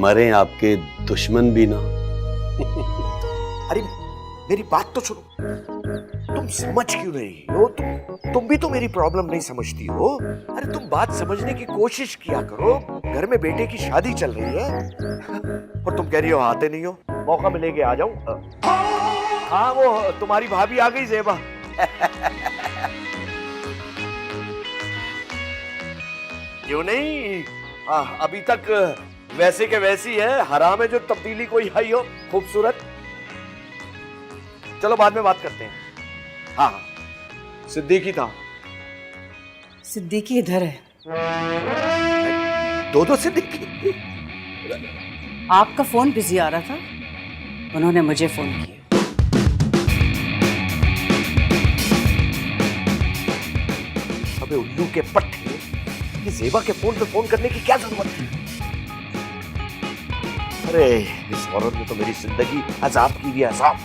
मरे आपके दुश्मन भी ना। अरे मेरी बात तो सुनो, तुम समझ क्यों नहीं हो? तुम भी तो मेरी प्रॉब्लम नहीं समझती हो। अरे तुम बात समझने की कोशिश किया करो। घर में बेटे की शादी चल रही है और तुम कह रही हो आते नहीं हो। मौका मिलेगा आ जाऊं। हाँ वो तुम्हारी भाभी आ गई ज़ेबा। क्यों नहीं? अभी तक वैसे के वैसी है। हराम है जो तब्दीली कोई आई हो। खूबसूरत। चलो बाद में बात करते हैं। हाँ सिद्दीकी था। सिद्दीकी इधर है। दो सिद्दीकी। आपका फोन बिजी आ रहा था, उन्होंने मुझे फोन किया। अबे उल्लू के पट्टे, ये ज़ेबा के फोन पे फोन करने की क्या जरूरत थी? अरे इस औरत ने तो मेरी जिंदगी अजाब की भी अजाब।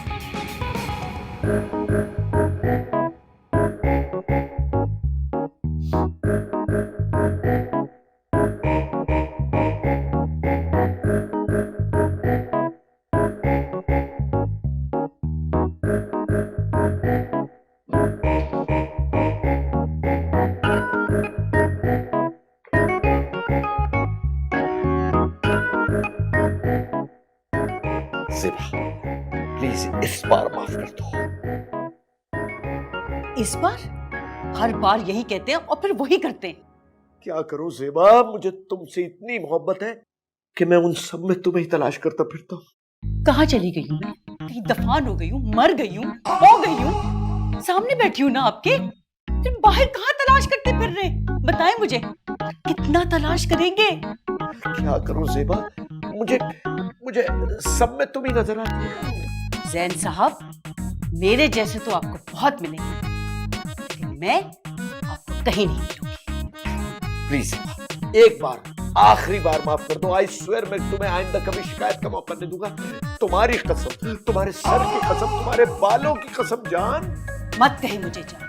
प्लीज इस बार माफ कर दो। इस बार? हर बार यही कहते हैं और फिर वही करते हैं। क्या करूं ज़ेबा, मुझे तुमसे इतनी मोहब्बत है कि मैं उन सब में तुम्हें ही तलाश करता फिरता हूँ। कहाँ चली गई हूँ? कहीं दफन हो गई हूँ, मर गई हूँ, हो गई हूँ। सामने बैठी हूँ ना आपके, फिर बाहर कहाँ तलाश करते फिर रहे? बताएं मुझे, कितना तलाश करेंगे? क्या करूं ज़ेबा, मुझे मुझे सब में तुम ही नजर आती हो। जैन साहब, मेरे जैसे तो आपको बहुत मिलेंगे, लेकिन मैं आपको कहीं नहीं मिलूंगी। प्लीज एक बार, आखिरी बार माफ कर दो। आई स्वेयर मैं तुम्हें आइंदा कभी शिकायत का मौका नहीं दूंगा। तुम्हारी कसम, तुम्हारे सर की कसम, तुम्हारे बालों की कसम जान। मत कहीं मुझे जान,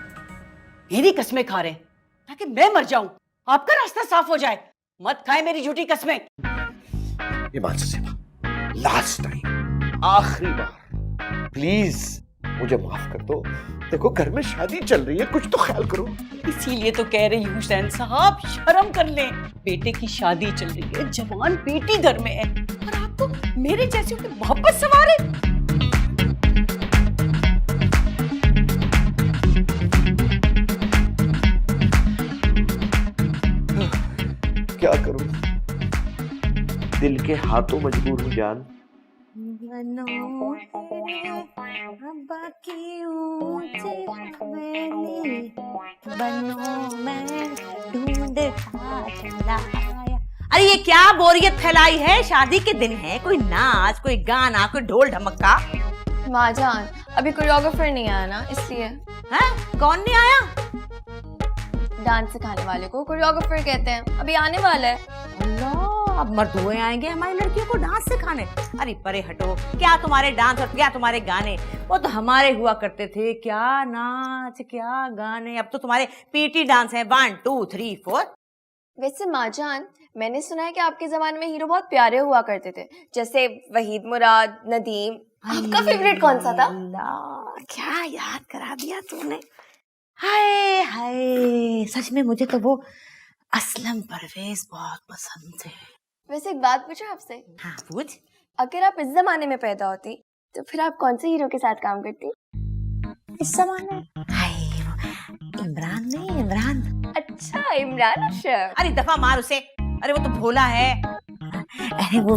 मेरी कसमें खा रहे हैं ताकि मैं मर जाऊं, आपका रास्ता साफ हो जाए। मत खाए मेरी झूठी कसमें। ईमान से ज़ेबा, लास्ट टाइम, आखिरी बार, प्लीज मुझे माफ कर दो। देखो घर में शादी चल रही है, कुछ तो ख्याल करो। इसीलिए तो कह रही हूँ हुसैन साहब, शर्म कर लें। बेटे की शादी चल रही है, जवान बेटी घर में है, और आपको मेरे जैसे की मोहब्बत सवार है। क्या करूं, दिल के हाथों मजबूर हूं जान। अरे ये क्या बोरियत फैलाई है? शादी के दिन है, कोई नाच, कोई गाना, कोई ढोल ढमक्का। माँ जान, अभी कोरियोग्राफर नहीं आया ना, इसलिए। हैं? कौन नहीं आया? डांस सिखाने वाले को कोरियोग्राफर कहते हैं, अभी आने वाला है। अल्लाह, अब मर्द हुए आएंगे हमारी लड़कियों को डांस सिखाने? अरे परे हटो, क्या तुम्हारे डांस और क्या तुम्हारे गाने, वो तो हमारे हुआ करते थे। क्या नाच, क्या गाने, अब तो तुम्हारे पीटी डांस है, 1 2 3 4। वैसे माँ जान, मैंने सुना है कि आपके जमाने में हीरो बहुत प्यारे हुआ करते थे, जैसे वहीद मुराद, नदीम। आपका फेवरेट कौन सा था? अल्लाह, क्या याद करा दिया तूने। हाय हाय, सच में मुझे तो वो असलम परवेज बहुत पसंद थे। वैसे एक बात पूछूं आपसे? हाँ पूछ। अगर आप इस जमाने में पैदा होती तो फिर आप कौन से हीरो के साथ काम करती? इस जमाने? हाय, इमरान नहीं, इमरान। अच्छा, इमरान अशरफ। अरे दफा मार उसे, अरे वो तो भोला है। अरे वो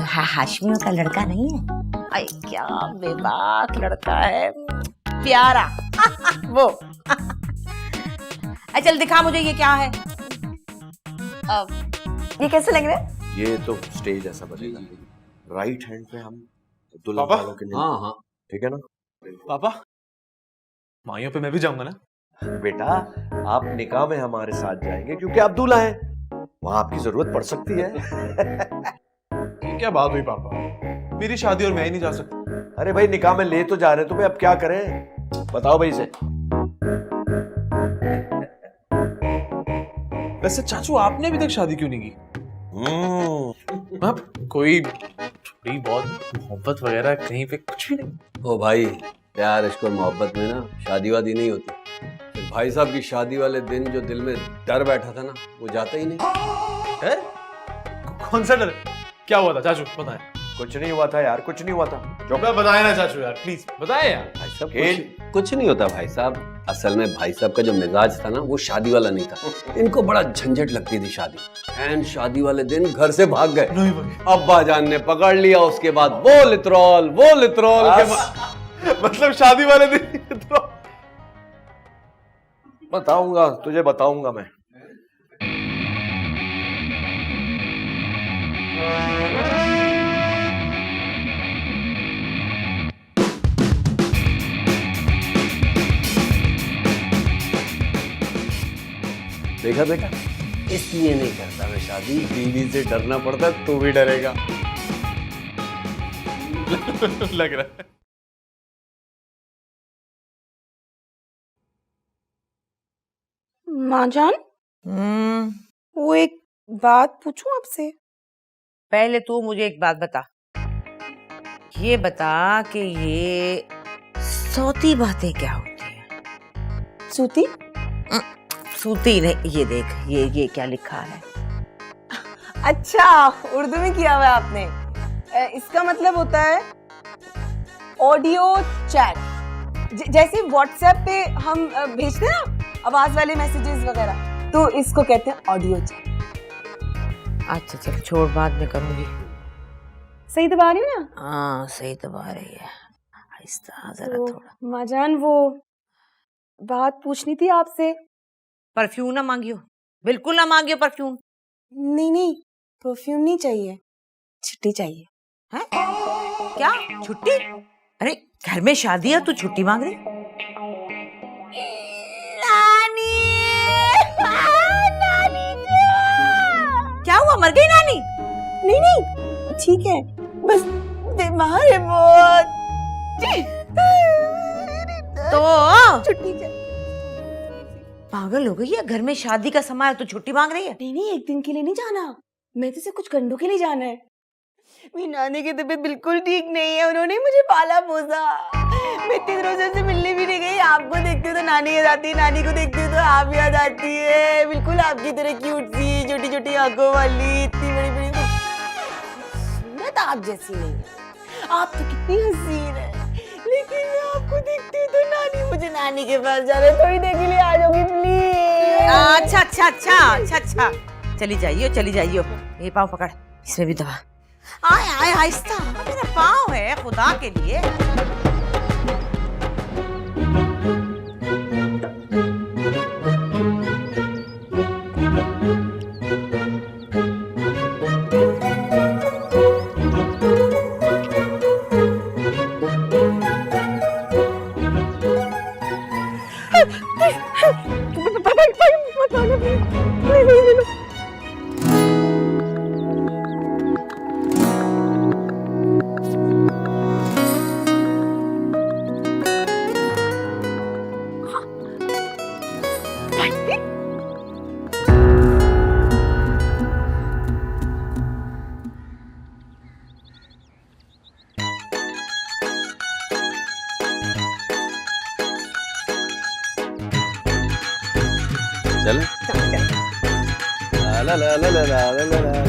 हाशमियों का लड़का नहीं है? अरे क्या बेबाक लड़का है, प्यारा। वो चल दिखा मुझे, ये क्या है? ये कैसे लग रहा है? ये तो स्टेज ऐसा बनेगा, राइट हैंड पे हम दुल्हन पापा? वालों के। हाँ हाँ ठीक है ना पापा, माइयों पे मैं भी जाऊंगा ना। बेटा, आप निकाह में हमारे साथ जाएंगे क्योंकि आप दूल्हा हैं, वहां आपकी जरूरत पड़ सकती है। ये क्या बात हुई पापा, मेरी शादी और मैं ही नहीं जा सकता? अरे भाई, निकाह में ले तो जा रहे हैं तुम्हें, अब क्या करें? बताओ भाई से। वैसे चाचू, आपने अभी तक शादी क्यों नहीं की? अब कोई थोड़ी बहुत मोहब्बत वगैरह कहीं पे कुछ भी नहीं? ओ भाई, प्यार इश्क और मोहब्बत में ना शादी वादी नहीं होती। फिर भाई साहब की शादी वाले दिन जो दिल में डर बैठा था ना, वो जाता ही नहीं। डर? कौन सा डर? क्या हुआ था चाचू, बताएं। कुछ नहीं हुआ था यार, कुछ नहीं हुआ था। जो मैं बताए ना चाचू यार, प्लीज बताएं यार। भाई साहब कुछ नहीं होता भाई साहब। असल में भाई साहब का जो मिजाज था ना, वो शादी वाला नहीं था। इनको बड़ा झंझट लगती थी शादी, एंड शादी वाले दिन घर से भाग गए। नहीं भाई, अब्बा जान ने पकड़ लिया, उसके बाद वो लित्रोल के मतलब शादी वाले दिन तो बताऊंगा तुझे, बताऊंगा मैं। देखा बेटा, इसलिए नहीं करता मैं शादी, बीवी से डरना पड़ता, तू भी डरेगा। लग रहा है। माँ जान, वो एक बात पूछूं आपसे? पहले तू मुझे एक बात बता, ये बता कि ये सोती बातें क्या होती है? सूती? सूती नहीं, ये देख, ये क्या लिखा है? अच्छा, उर्दू में किया हुआ है आपने। इसका मतलब होता है ऑडियो चैट। जैसे व्हाट्सएप पे हम भेजते हैं ना आवाज वाले मैसेजेस वगैरह, तो इसको कहते हैं ऑडियो चैट। अच्छा चल छोड़, बाद में करूंगी। सही दबा रही हूँ ना? हाँ सही दबा रही है, आहिस्ता जरा थोड़ा। माँ जान, वो बात पूछनी थी आपसे। परफ्यूम ना मांगियो, बिल्कुल ना मांगियो परफ्यूम। नहीं नहीं, परफ्यूम नहीं चाहिए, छुट्टी चाहिए। हैं? क्या छुट्टी? अरे घर में शादी है, तू छुट्टी मांग रही? नानी, नानी क्या हुआ, मर गई नानी? नहीं नहीं ठीक है, बस बीमार है बहुत। तो छुट्टी चाहिए। पागल हो गई है, घर में शादी का समय है तो छुट्टी मांग रही है? नहीं नहीं, एक दिन के लिए नहीं जाना, मैं तो सिर्फ कुछ घंटों के लिए जाना है। मेरी नानी की तबीयत बिल्कुल ठीक नहीं है, उन्होंने मुझे पाला पोसा। मैं इतने दिनों से मिलने भी नहीं गई। आपको देखती हूँ तो नानी याद आती है, नानी को देखती हूँ तो आप याद आती है। बिल्कुल आपकी तरह क्यूट सी, छोटी छोटी आंखों वाली, इतनी बड़ी बड़ी सूरत आप जैसी नहीं है। आप तो कितनी हसीन है, लेकिन मैं आपको देखती हूँ तो नानी, मुझे नानी के पास जाना है, थोड़ी देर के लिए आ जाओगी प्लीज। अच्छा अच्छा अच्छा अच्छा अच्छा, चली जाइयो चली जाइयो। ये पाँव पकड़, इसमें भी दवा। आए आए आहिस्ता, मेरा पाँव है, खुदा के लिए। चलो ला ला ला ला ला ला ला ला ला।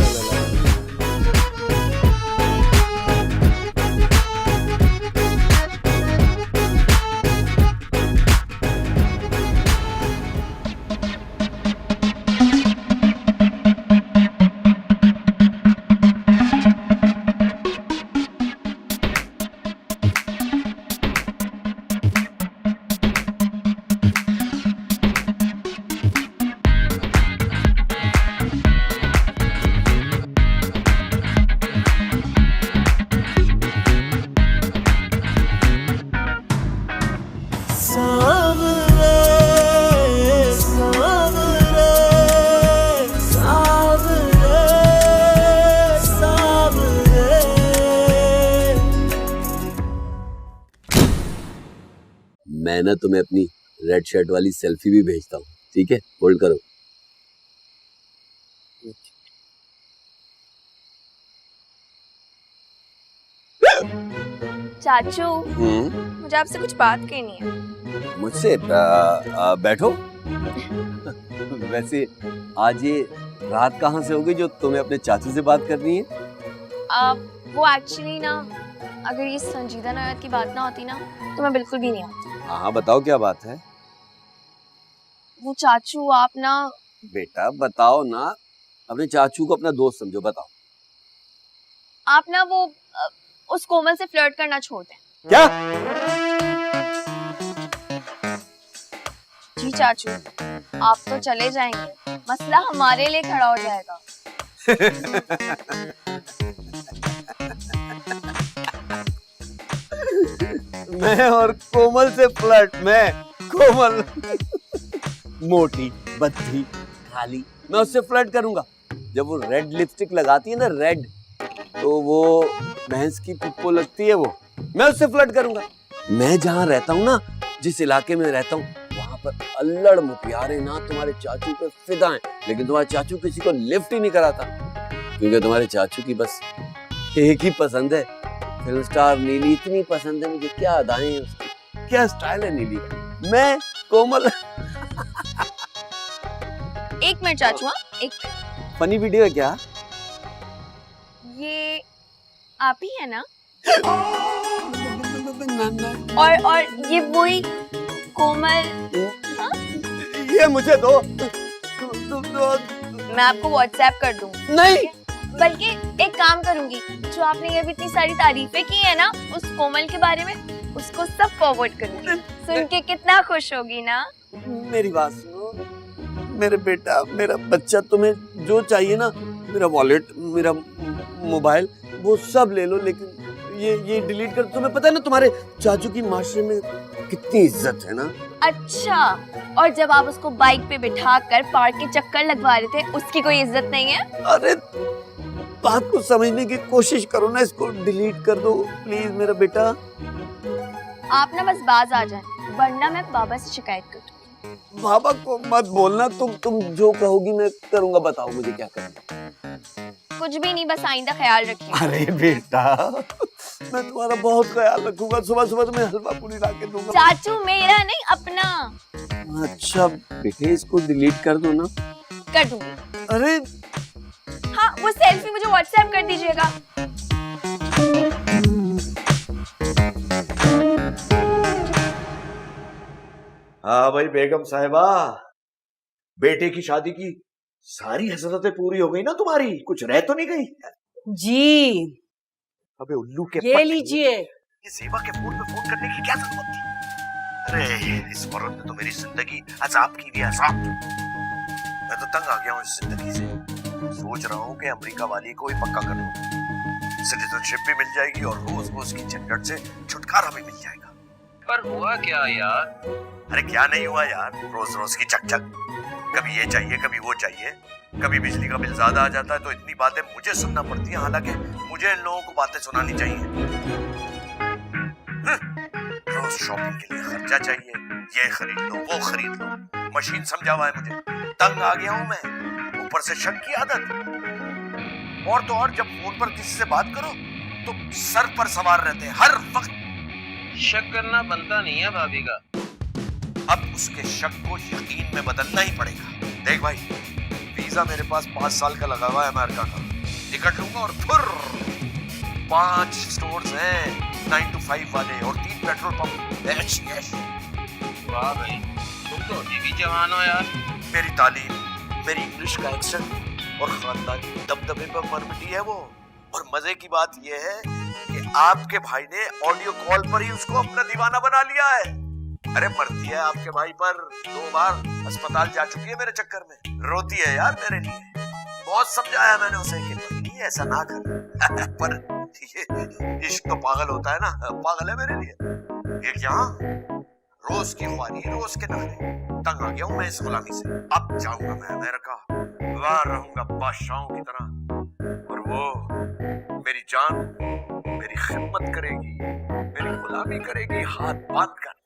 मैं ना तुम्हें अपनी रेड शर्ट वाली सेल्फी भी भेजता हूँ, ठीक है? होल्ड करो। चाचू, मुझे आपसे कुछ बात करनी है। मुझसे? बैठो। वैसे आज ये रात कहाँ से हो गई जो तुम्हें अपने चाचू से बात करनी है? वो एक्चुअली ना, अगर ये संजीदा नायत की बात ना होती ना तो मैं बिल्कुल भी नहीं आती। हाँ बताओ क्या बात है? वो चाचू, आप ना। बेटा बताओ ना, अपने चाचू को अपना दोस्त समझो, बताओ। आप ना वो उस कोमल से फ्लर्ट करना छोड़ दें। क्या? जी चाचू, आप तो चले जाएंगे, मसला हमारे लिए खड़ा हो जाएगा। मैं और कोमल से फ्लर्ट? मैं कोमल मोटी बद्धी खाली, मैं उससे फ्लर्ट करूंगा? जब वो रेड लिपस्टिक लगाती है ना, रेड, तो वो भैंस की पुप्पो लगती है, वो मैं उससे फ्लर्ट करूंगा? मैं जहाँ रहता हूँ ना, जिस इलाके में रहता हूँ, वहाँ पर अल्लड़ मुपियारे ना तुम्हारे चाचू पे फिदा हैं, लेकिन तुम्हारे चाचू किसी को लिफ्ट ही नहीं कराता, क्योंकि तुम्हारे चाचू की बस एक ही पसंद है, फिल्म स्टार नीली। इतनी पसंद है मुझे, क्या अदाएं हैं उसकी, क्या स्टाइल है नीली का। मैं कोमल। एक मिनट चाचू, हाँ एक मिनट। फनी वीडियो है क्या? ये आप ही है ना? और ये वही कोमल? हाँ? ये मुझे दो। मैं आपको व्हाट्सएप कर दूँ। नहीं, बल्कि एक काम करूंगी, जो आपने ये भी इतनी सारी तारीफें की है ना उस कोमल के बारे में, उसको सब फॉरवर्ड करूंगी। सुन के कितना खुश होगी ना। मेरी बात सुनो, मेरे बेटा, मेरा बच्चा, तुम्हें जो चाहिए ना, मेरा वॉलेट, मेरा मोबाइल, वो सब ले लो, लेकिन ये डिलीट कर। तुम्हें पता है ना तुम्हारे चाचू की माशरे में कितनी इज्जत है ना। अच्छा, और जब आप उसको बाइक पे बिठा कर पार्क के चक्कर लगवा रहे थे, उसकी कोई इज्जत नहीं है? अरे बात को समझने की कोशिश करो ना, इसको डिलीट कर दो प्लीज मेरा बेटा। आप ना बस बाज आ जाए, वरना मैं बाबा से शिकायत कर दूंगी। बाबा को मत बोलना, तुम जो कहोगी मैं करूंगा। बताओ मुझे क्या करना। कुछ भी नहीं, बस आइंदा ख्याल रखिए। अरे बेटा, मैं तुम्हारा बहुत ख्याल रखूंगा। सुबह सुबह तुम्हें हलवा पूरी ला के दूंगा। चाचू मेरा नहीं, अपना। अच्छा बेटे, इसको डिलीट कर दो ना। कर दूंगी। अरे हाँ, वो सेल्फी मुझे व्हाट्सएप कर दीजिएगा। हाँ भाई बेगम साहिबा, बेटे की शादी की सारी हसरतें पूरी हो गई ना तुम्हारी? कुछ रह तो नहीं गई? जी अबे उल्लू के ये पट्टे। लीजिए। ये सेवा के फोन पे फोन करने की क्या जरूरत थी? अरे इस औरत ने तो मेरी जिंदगी अजाब की दी, अजाब। मैं तो तंग आ गया हूँ इस जिंदगी से। सोच रहा हूँ कि अमेरिका वाली को ही पक्का कर लूं। सिटीजनशिप भी मिल जाएगी और रोज रोज की झंझट से छुटकारा भी मिल जाएगा। पर हुआ क्या यार? अरे क्या नहीं हुआ यार, रोज रोज की चकचक। कभी ये चाहिए, कभी वो चाहिए। कभी बिजली का बिल ज्यादा आ जाता है तो इतनी बातें मुझे सुनना पड़ती है, हालांकि मुझे इन लोगों को बातें सुनानी चाहिए। रोज शॉपिंग के लिए खर्चा चाहिए, ये खरीद लो, वो खरीद लो। मशीन समझा हुआ है मुझे, तंग आ गया हूं मैं। ऊपर से शक की आदत। और तो और जब फोन पर किसी से बात करो तो सर पर सवार रहते हैं हर वक्त। शक करना बनता नहीं है भाभी का। अब उसके शक को यकीन में बदलना ही पड़ेगा। देख भाई, वीजा मेरे पास 5 साल का लगा हुआ है अमेरिका का। टिकट लूंगा और फिर 5 स्टोर्स हैं 9 to 5 वाले और 3 पेट्रोल पंप। ऐश ऐश। वाह भाई, तुम तो अभी भी जवान हो यार। मेरी तालीम, मेरी इंग्लिश का एक्सेंट और खानदानी दबदबे पर मर मिटी है वो। और मजे की बात यह है कि आपके भाई ने ऑडियो कॉल पर ही उसको अपना दीवाना बना लिया है। अरे मरती है आपके भाई पर, 2 बार अस्पताल जा चुकी है मेरे चक्कर में। रोती है यार मेरे लिए। बहुत समझाया मैंने उसे कि नहीं ऐसा ना कर। पर ये इश्क तो पागल होता है ना, पागल है मेरे लिए। ये क्या रोज की ख्वारी, रोज के नखरे। तंग आ गया हूं मैं इस गुलामी से। अब जाऊंगा मैं अमेरिका, वहां रहूंगा बादशाहों की तरह। और वो मेरी जान, मेरी खिदमत करेगी, मेरी गुलामी करेगी हाथ बांध कर।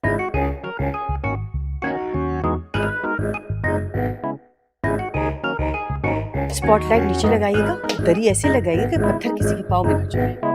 स्पॉटलाइट नीचे लगाइएगा, दरी ऐसे लगाइएगा कि पत्थर किसी के पाँव में न चुभे।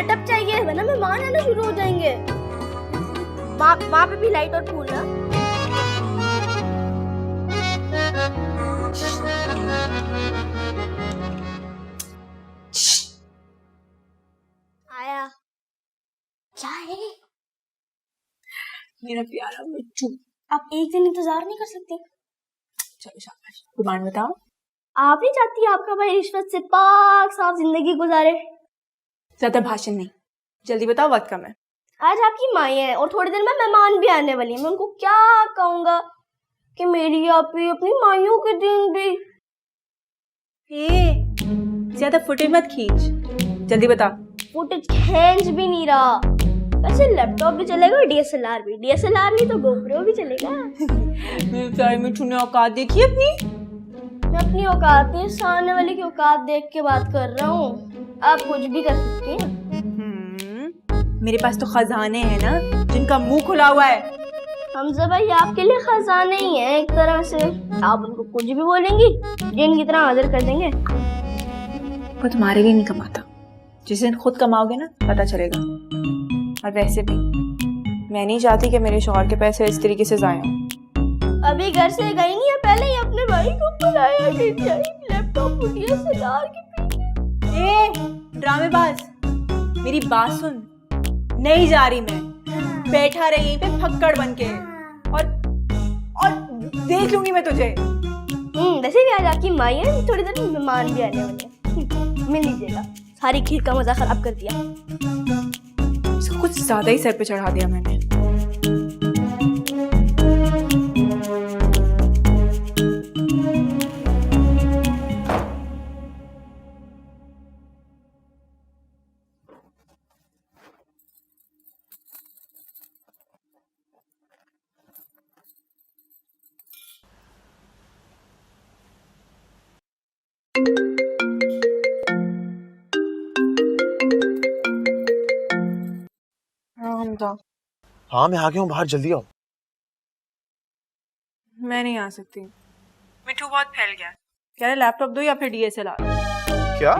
सेटअप चाहिए, वरना मेहमान आना शुरू हो जाएंगे। वहाँ पे भी लाइट और फूल ना। आया क्या है? मेरा प्यारा मिट्टू। आप एक दिन इंतजार नहीं कर सकते? चलो शाबाश, डिमांड बताओ। आप नहीं चाहती आपका भाई रिश्वत से पाक साफ जिंदगी गुजारे? ज्यादा भाषण नहीं, जल्दी बताओ, वक्त कम है। आज आपकी माई है और थोड़ी देर में मेहमान भी आने वाली है। मैं उनको क्या कहूंगा कि मेरी आप ही अपनी माइयों के दिन भी। ज्यादा फुटेज मत खींच, जल्दी बता। फुटेज खींच भी नहीं रहा। वैसे लैपटॉप भी चलेगा, डीएसएलआर भी। डीएसएलआर नहीं तो गोप्रो भी चलेगा। मेरे प्यारे मिट्टू ने औकात देखी अपनी। मैं अपनी औकात नहीं, सामने वाले की औकात देख के बात कर रहा हूँ। आप कुछ भी कर सकती हैं। मेरे पास तो खजाने हैं ना, जिनका मुंह खुला हुआ है। हमजा भाई आपके लिए खजाने ही हैं एक तरह से। आप उनको कुछ भी बोलेंगी, जिन की तरह हाजिर कर देंगे। वो तुम्हारे लिए नहीं कमाता, जिस दिन खुद कमाओगे ना पता चलेगा। और वैसे भी मैं नहीं चाहती कि मेरे शौहर के पैसे इस तरीके से जाए हों। अभी घर से गई नहीं है, पहले ही अपने भाई को बुलाया कि लैपटॉप डीएसएलआर की। ड्रामेबाज, मेरी बात सुन। नहीं जा रही मैं, बैठा रही यहीं पे फक्कड़ बन के और देख लूंगी मैं तुझे। वैसे भी आज आपकी माई है, थोड़ी देर में मेहमान भी आने वाले हैं। मिल लीजिएगा। सारी खीर का मजा खराब कर दिया। इसको कुछ ज्यादा ही सर पे चढ़ा दिया मैंने। हाँ मैं आ गया हूँ बाहर, जल्दी आओ। मैं नहीं आ सकती, मिट्टू बहुत फैल गया। कह रहे लैपटॉप दो या फिर डीएसएलआर। क्या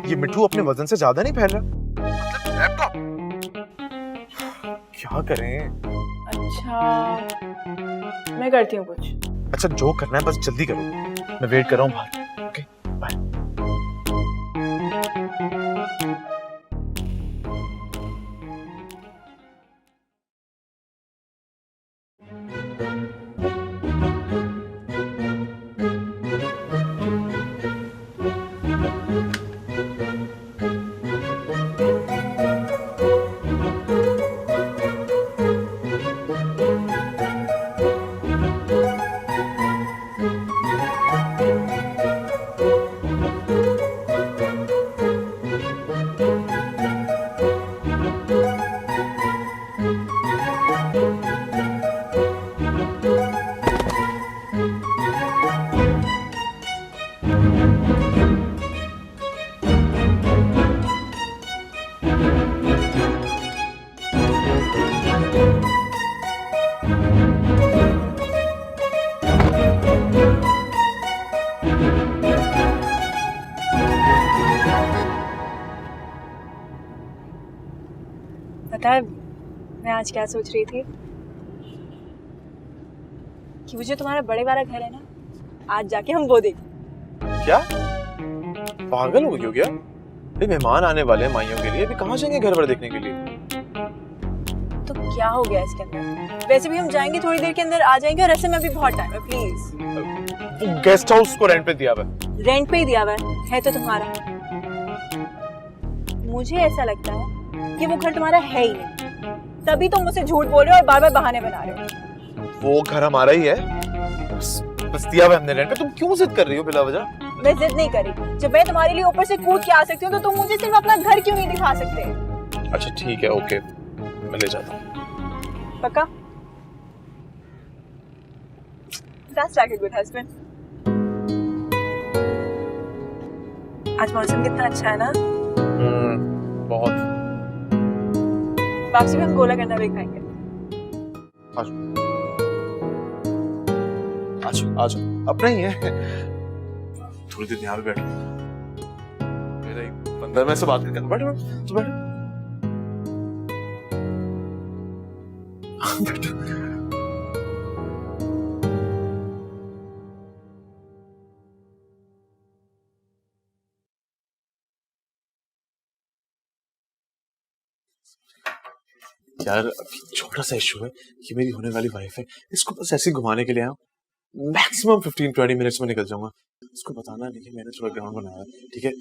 ये मिट्टू अपने वजन से ज्यादा नहीं फैल रहा? मतलब लैपटॉप क्या करें? अच्छा मैं करती हूँ कुछ। अच्छा जो करना है बस जल्दी करो, मैं वेट कर रहा हूँ बाहर। Okay bye. पता है मैं आज क्या सोच रही थी कि वो जो तुम्हारा बड़े वाला घर है ना, आज जाके हम वो देखें। क्या पागल हो गई हो क्या? अरे मेहमान आने वाले हैं माइयों के लिए, अभी कहाँ जाएंगे घर पर देखने के लिए? तो क्या हो गया इसके अंदर? वैसे भी हम जाएंगे थोड़ी देर के अंदर, आ जाएंगे और ऐसे में अभी बहुत टाइम है। प्लीज। वो गेस्ट हाउस को रेंट पे दिया हुआ रेंट पे ही दिया हुआ है तो तुम्हारा। मुझे ऐसा लगता है कि वो घर तुम्हारा है ही नहीं, तभी तुम मुझसे झूठ बोल रहे हो और बार बार बहाने बना रहे हो। वो घर हमारा ही है, बस दिया हुआ हमने रेंट पे। तुम क्यों जिद कर रही हो बिला वजह? मैं जिद नहीं करी। जब मैं तुम्हारे लिए ऊपर से कूद के आ सकती हूँ तो तुम मुझे सिर्फ अपना घर क्यों नहीं दिखा सकते? अच्छा ठीक है, ओके मैं ले जाता हूँ। पक्का? That's like a good husband. आज मौसम कितना अच्छा है ना? बहुत। वापसी में हम गोला गन्ना भी खाएंगे। आज अपना ही है। थोड़ी देर यहाँ पे बैठो, मेरा एक बंदा, मैं से बात करके बैठो तो बैठो। यार अभी छोटा सा इशू है, ये मेरी होने वाली वाइफ है, इसको बस ऐसे ही घुमाने के लिए आया हूँ। मैक्सिमम 15-20 मिनट्स में निकल जाऊंगा। इसको बताना नहीं कि मैंने थोड़ा ग्राउंड बनाया है, ठीक है?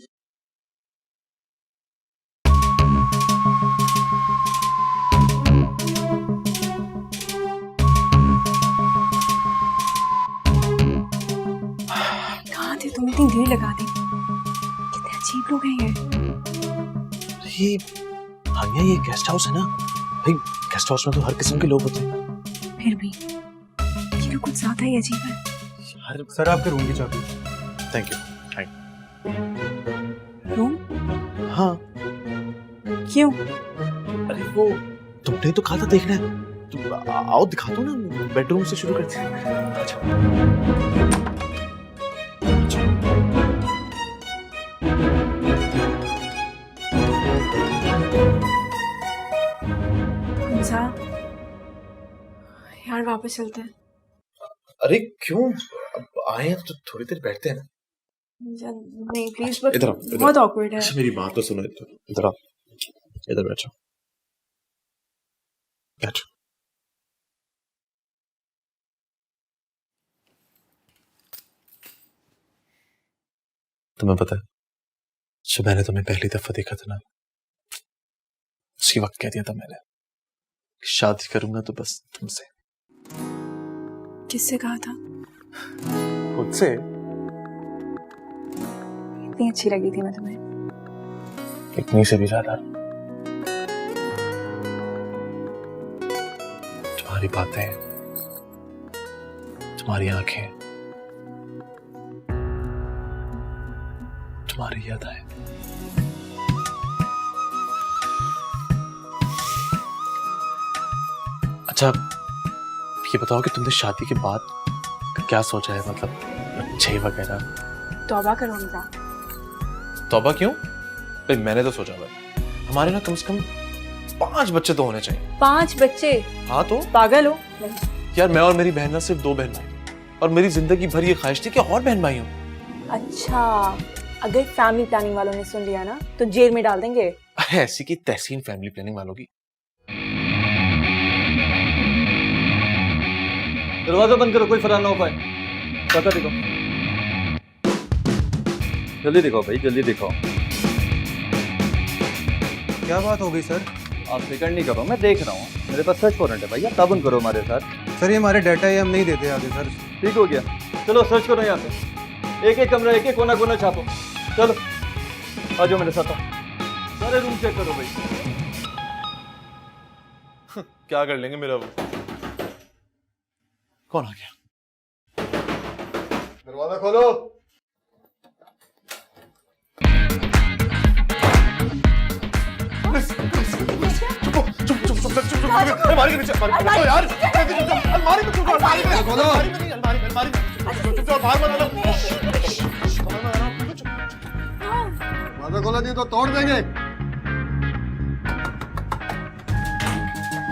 कहाँ थे तुम? इतनी देर लगा दी। कितने अजीब लोग हैं ये। हानिया ये गेस्ट हाउस है ना भाई, गेस्ट हाउस में तो हर किस्म के लोग होते हैं। फिर भी ये लोग कुछ ज्यादा ही अजीब है। यार सर आपके रूम की चाबी। Thank you. रूम? हाँ। क्यों? अरे वो तुमने तो कहा था देखना है, तुम आओ दिखा दो ना, बेडरूम से शुरू करते हैं। अच्छा। हमजा, यार वापस चलते हैं। अरे क्यों? अब आए हैं तो थोड़ी देर बैठते हैं ना। नहीं प्लीज, इधर आओ, इधर। बहुत ऑकवर्ड है। अच्छा मेरी बात तो सुनो, इधर आओ, इधर बैठो, बैठो। तुम्हें पता है जब मैंने तुम्हें पहली दफा देखा था ना, उसी वक्त कह दिया था मैंने कि शादी करूंगा तो बस तुमसे। किससे कहा था? खुद से। इतनी अच्छी लगी थी मैं तुम्हें। इतनी से भी ज्यादा। तुम्हारी बातें, तुम्हारी आंखें, तुम्हारी यादें। अच्छा ये बताओ कि तुमने शादी के बाद क्या सोचा है, मतलब बच्चे वगैरह? तौबा करो हमजा। तौबा क्यों? भाई मैंने तो सोचा भाई हमारे ना कम से कम 5 बच्चे तो होने चाहिए। 5 बच्चे? हाँ तो पागल हो? यार मैं और मेरी बहन ना सिर्फ 2 बहन भाई, और मेरी जिंदगी भर ये ख्वाहिश थी कि और बहन भाई हो। अच्छा, अगर फैमिली प्लानिंग वालों ने सुन लिया ना तो जेल में डाल देंगे। ऐसी की तहसीन फैमिली प्लानिंग वालों की। दरवाजा बंद करो, कोई फरार ना हो पाए। पता दिखाओ, जल्दी दिखाओ भाई, जल्दी दिखाओ। क्या बात हो गई सर? आप फिक्र नहीं करो, मैं देख रहा हूँ, मेरे पास सर्च वारंट है भैया, ताबन करो हमारे साथ। सर ये हमारे डाटा है, हम नहीं देते आगे सर। ठीक हो गया, चलो सर्च करो यहाँ पे, एक एक कमरा, एक एक कोना कोना छापो। चलो आ जाओ मेरे साथ, सारे रूम चेक करो भाई। क्या कर लेंगे मेरा वो? कौन आ गया? दरवाजा खोलो। अलमारी के नीचे, अलमारी यार, अलमारी में खोलो, अलमारी में खोलो, अलमारी में बाहर बना लो। दरवाजा खोला नहीं तो तोड़ देंगे।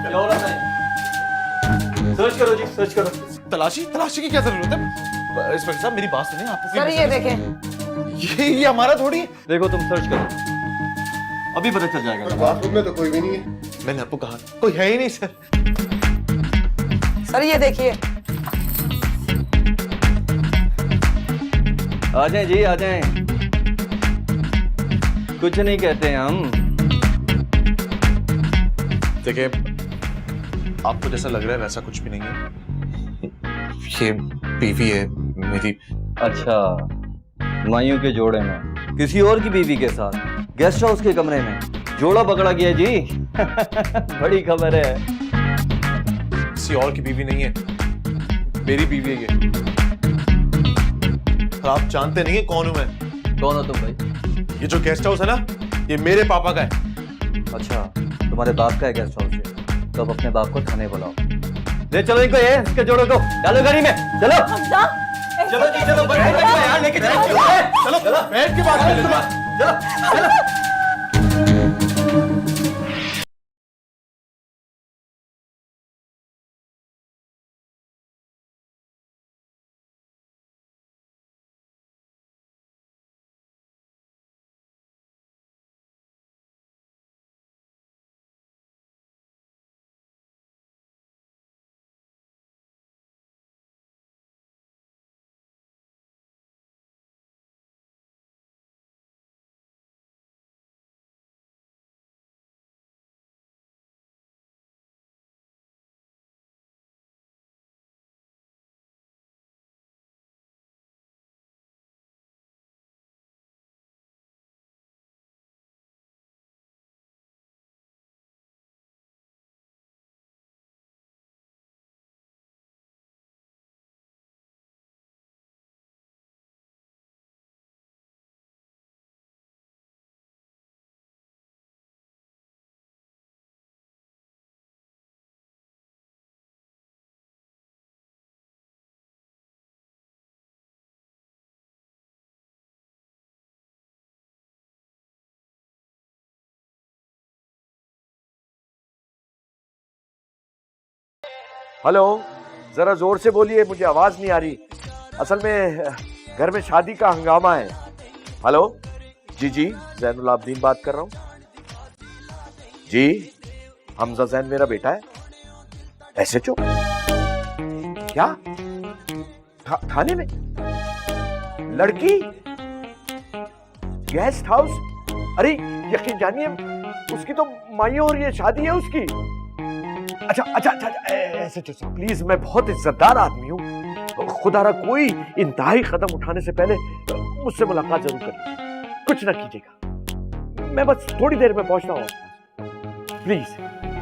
क्या हो रहा है? सर्च करो जी, सर्च करो। तलाशी की क्या जरूरत है? इंस्पेक्टर साहब मेरी बात सुनिए, आपको सर ये देखें, ये हमारा थोड़ी है। देखो तुम सर्च करो, अभी पता चल जाएगा। बाथरूम में तो कोई भी नहीं है। मैंने आपको कहा कोई है ही नहीं सर। सर ये देखिए। आ जाएं जी, आ जाएं, कुछ नहीं कहते हम। देखिए आपको जैसा लग रहा है वैसा कुछ भी नहीं है, ये बीवी है मेरी। अच्छा, मायूं के जोड़े में किसी और की बीवी के साथ गेस्ट हाउस के कमरे में जोड़ा पकड़ा गया जी। बड़ी खबर है। किसी और की बीवी नहीं है, मेरी बीवी है ये। और आप जानते नहीं है कौन हूं मैं। कौन हो तुम भाई? ये जो गेस्ट हाउस है ना, ये मेरे पापा का है। अच्छा, तुम्हारे बाप का है गेस्ट हाउस? तो अब अपने बाप को थाने बुलाओ, ले चलो इनको, ये इसके जोड़ों को डालो गाड़ी में। चलो चलो जी, चलो यार, लेके चलो, बैठ के बात कर लेते हैं। चलो। हेलो, जरा जोर से बोलिए, मुझे आवाज नहीं आ रही। असल में घर में शादी का हंगामा है। हेलो, जी जी, जैनुल आबदीन बात कर रहा हूँ। जी, हमजा जैन मेरा बेटा है। SHO? क्या? थाने में? लड़की? Guest house? अरे यकीन जानिए, उसकी तो माइयों और ये शादी है उसकी। अच्छा, SHO प्लीज, मैं बहुत इज्जतदार आदमी हूँ, खुदारा कोई इंतहाई कदम उठाने से पहले मुझसे मुलाकात जरूर करिए, कुछ ना कीजिएगा। मैं बस थोड़ी देर में पहुंचता हूँ, प्लीज,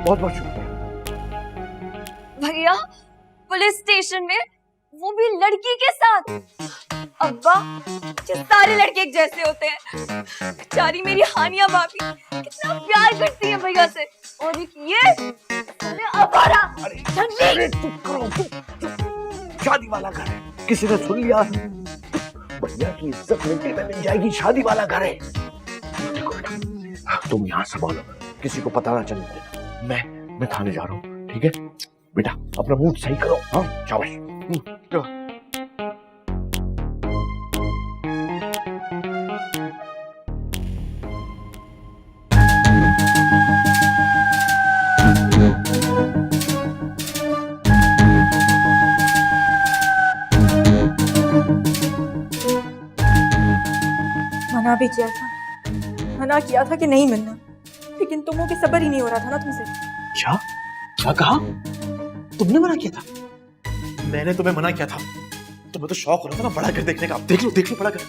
बहुत बहुत शुक्रिया। भैया, पुलिस स्टेशन में, वो भी लड़की के साथ। अब्बा, ये सारे लड़के एक जैसे होते हैं। बेचारी मेरी हानिया भाभी कितना प्यार करती है भैया से, और एक ये साले आवारा। अरे चुप करो, चुप। शादी वाला घर है, किसी ने सुन लिया, भैया की इज्जत मिट्टी में मिल जाएगी। शादी वाला घर है। देखो बेटा, तुम यहाँ संभालो, किसी को पता ना चलने देना। मैं थाने जा रहा हूँ, ठीक है बेटा? अपना मूड सही करो। हाँ, शाबाश। चलो। मना भी किया था, मना किया था कि नहीं मिलना, लेकिन तुमों के सब्र ही नहीं हो रहा था ना तुमसे। क्या कहा? तुमने मना किया था? मैंने तुम्हें मना किया था? तुम्हें तो शौक हो रहा था ना बड़ा घर देखने का। देख लो बड़ा घर।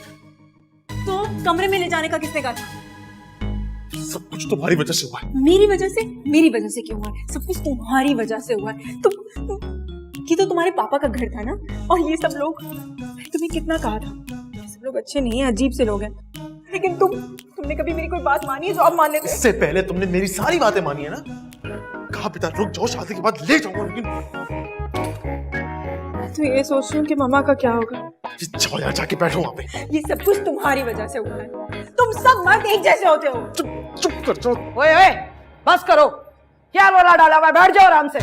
तो कमरे में ले जाने का किसने कहा था? सब कुछ तुम्हारी वजह से हुआ है। मेरी वजह से? मेरी वजह से क्यों हुआ है? सब कुछ तुम्हारी वजह से हुआ है। ये तो तुम्हारे पापा का घर था ना, और ये सब लोग, तुम्हें कितना कहा था, ये सब लोग अच्छे नहीं है, अजीब से लोग हैं, लेकिन तुमने कभी मेरी कोई बात मानी है जो अब मान लेते? इससे पहले तुमने मेरी सारी बातें मानी है ना। कहा पिता रुक जाओ, शादी के बाद ले जाऊंगा, लेकिन तो ये सोच रही हूँ कि मम्मा का क्या होगा। जाओ यार, जाके बैठो वहाँ पे। ये सब कुछ तुम्हारी वजह से हुआ है। तुम सब मर्द एक जैसे होते हो। चुप कर जाओ। ओए, बस करो, क्या रोला डाला हुआ है? बैठ जाओ आराम से।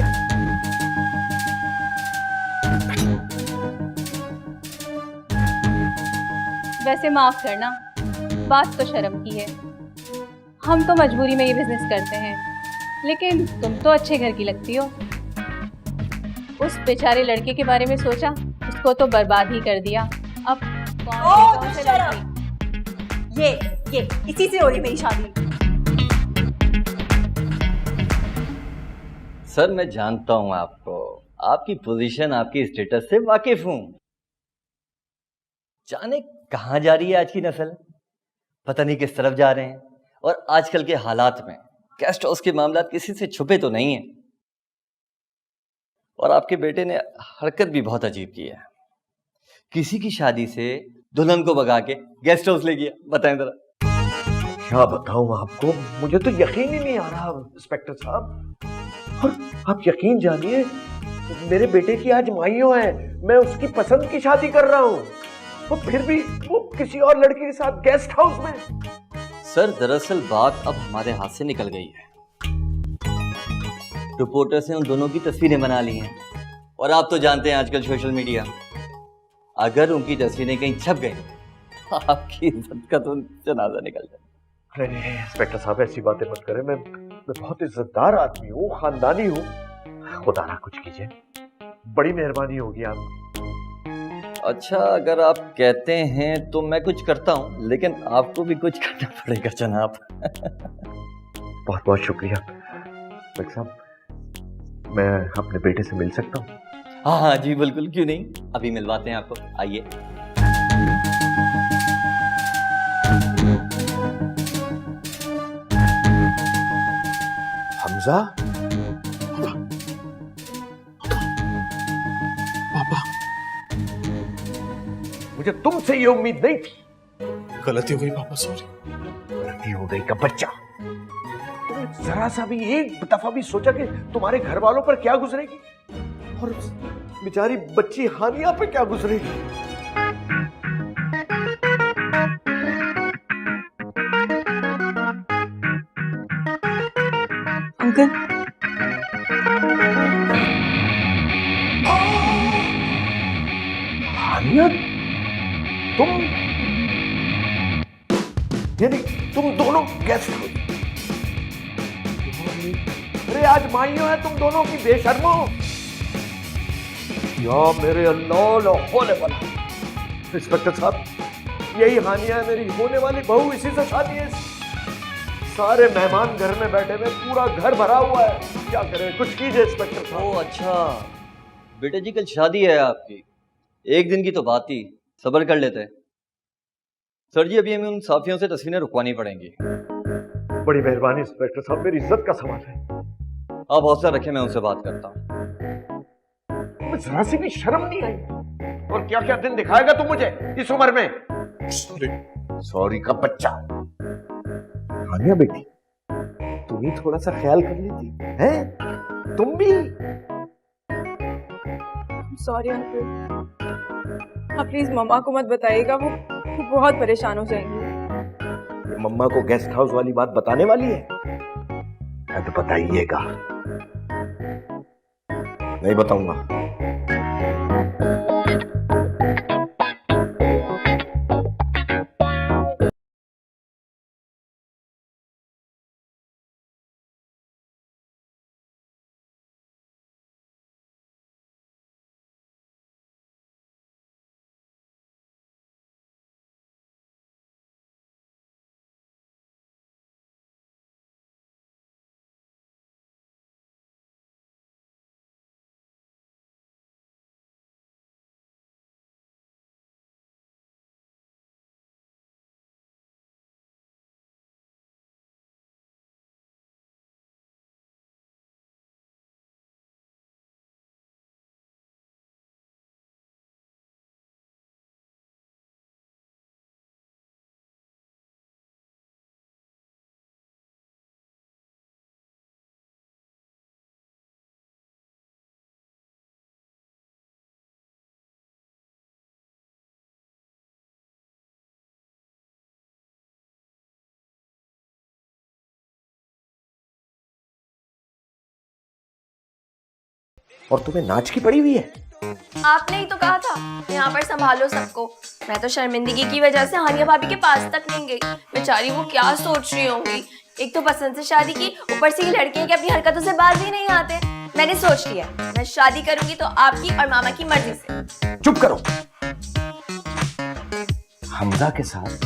वैसे माफ करना, बात तो शर्म की है। हम तो मजबूरी में ये बिजनेस करते हैं, लेकिन तुम तो अच्छे घर की लगती हो। उस बेचारे लड़के के बारे में सोचा, उसको तो बर्बाद ही कर दिया। अब कौन से लड़की? ये इसी से हो रही मेरी शादी। सर, मैं जानता हूं आपको, आपकी पोजीशन, आपकी स्टेटस से वाकिफ हूं। जाने कहां जा रही है आज की नस्ल, पता नहीं किस तरफ जा रहे हैं। और आजकल के हालात में गेस्ट हाउस के मामला किसी से छुपे तो नहीं है। और आपके बेटे ने हरकत भी बहुत अजीब की है, किसी की शादी से दुल्हन को भगा के गेस्ट हाउस ले गया। बताएं जरा। क्या बताऊं आपको, मुझे तो यकीन ही नहीं आ रहा इंस्पेक्टर साहब। और आप यकीन जानिए, मेरे बेटे की आज माइयों है, मैं उसकी पसंद की शादी कर रहा हूँ, और फिर भी वो किसी और लड़की के साथ गेस्ट हाउस में। सर, दरअसल बात अब हमारे हाथ से निकल गई है। रिपोर्टर्स ने उन दोनों की तस्वीरें बना ली हैं, और आप तो जानते हैं आजकल सोशल मीडिया, अगर उनकी तस्वीरें कहीं छप गई, आपकी इज्जत का तो जनाजा निकल जाए। नहीं इंस्पेक्टर साहब, ऐसी बातें मत करें। मैं बहुत इज्जतदार आदमी हूँ, खानदानी हूँ। खुदा ना कुछ कीजिए, बड़ी मेहरबानी होगी आप। अच्छा, अगर आप कहते हैं तो मैं कुछ करता हूँ, लेकिन आपको भी कुछ करना पड़ेगा जनाब। बहुत बहुत शुक्रिया इंस्पेक्टर साहब। मैं अपने बेटे से मिल सकता हूँ? हाँ जी बिल्कुल, क्यों नहीं, अभी मिलवाते हैं आपको, आइए। हमजा, पापा, मुझे तुमसे ये उम्मीद नहीं थी। गलती हो गई पापा, सॉरी। गलती हो गई का बच्चा, तुमने जरा सा भी एक दफा भी सोचा कि तुम्हारे घर वालों पर क्या गुजरेगी, और उस बेचारी बच्ची हानिया पे क्या गुजरेगी? अंकल, हानिया, तुम यानी तुम दोनों कैसे हो? अरे आज माइयों है तुम दोनों की बेशर्मो। या मेरे अल्लाह होने वाला इंस्पेक्टर साहब, यही हानिया है मेरी होने वाली बहू, इसी से शादी है। सारे मेहमान घर में बैठे हुए, पूरा घर भरा हुआ है, क्या करें, कुछ कीजिए इंस्पेक्टर साहब। ओ अच्छा, बेटे जी कल शादी है आपकी, एक दिन की तो बात ही, सब्र कर लेते हैं। सर जी अभी हमें उन साफियों से तस्वीरें रुकवानी पड़ेंगी। बड़ी मेहरबानी इंस्पेक्टर साहब, मेरी इज्जत का सवाल है। आप हौसला रखें, मैं उनसे बात करता हूँ। जरा सी भी शर्म नहीं आई, और क्या क्या दिन दिखाएगा तू मुझे इस उम्र में। सॉरी का बच्चा। हानिया बेटी, तुम ही थोड़ा सा ख्याल कर लेती हैं, तुम भी। सॉरी अंकल, आप प्लीज मम्मा को मत बताइएगा, वो बहुत परेशान हो जाएंगी। मम्मा को गेस्ट हाउस वाली बात बताने वाली है? मैं तो बताइएगा। नहीं बताऊंगा। और तुम्हें नाच की पड़ी हुई है? आपने ही तो कहा था यहाँ पर संभालो सबको। मैं तो शर्मिंदगी की वजह से हानिया भाभी के पास तक नहीं गई। बेचारी वो क्या सोच रही होंगी, एक तो पसंद से शादी की, ऊपर से ये लड़के के अपनी हरकतों से बाज भी नहीं आते। मैंने सोच लिया, मैं शादी करूंगी तो आपकी और मामा की मर्जी से। चुप करो। हमजा के साथ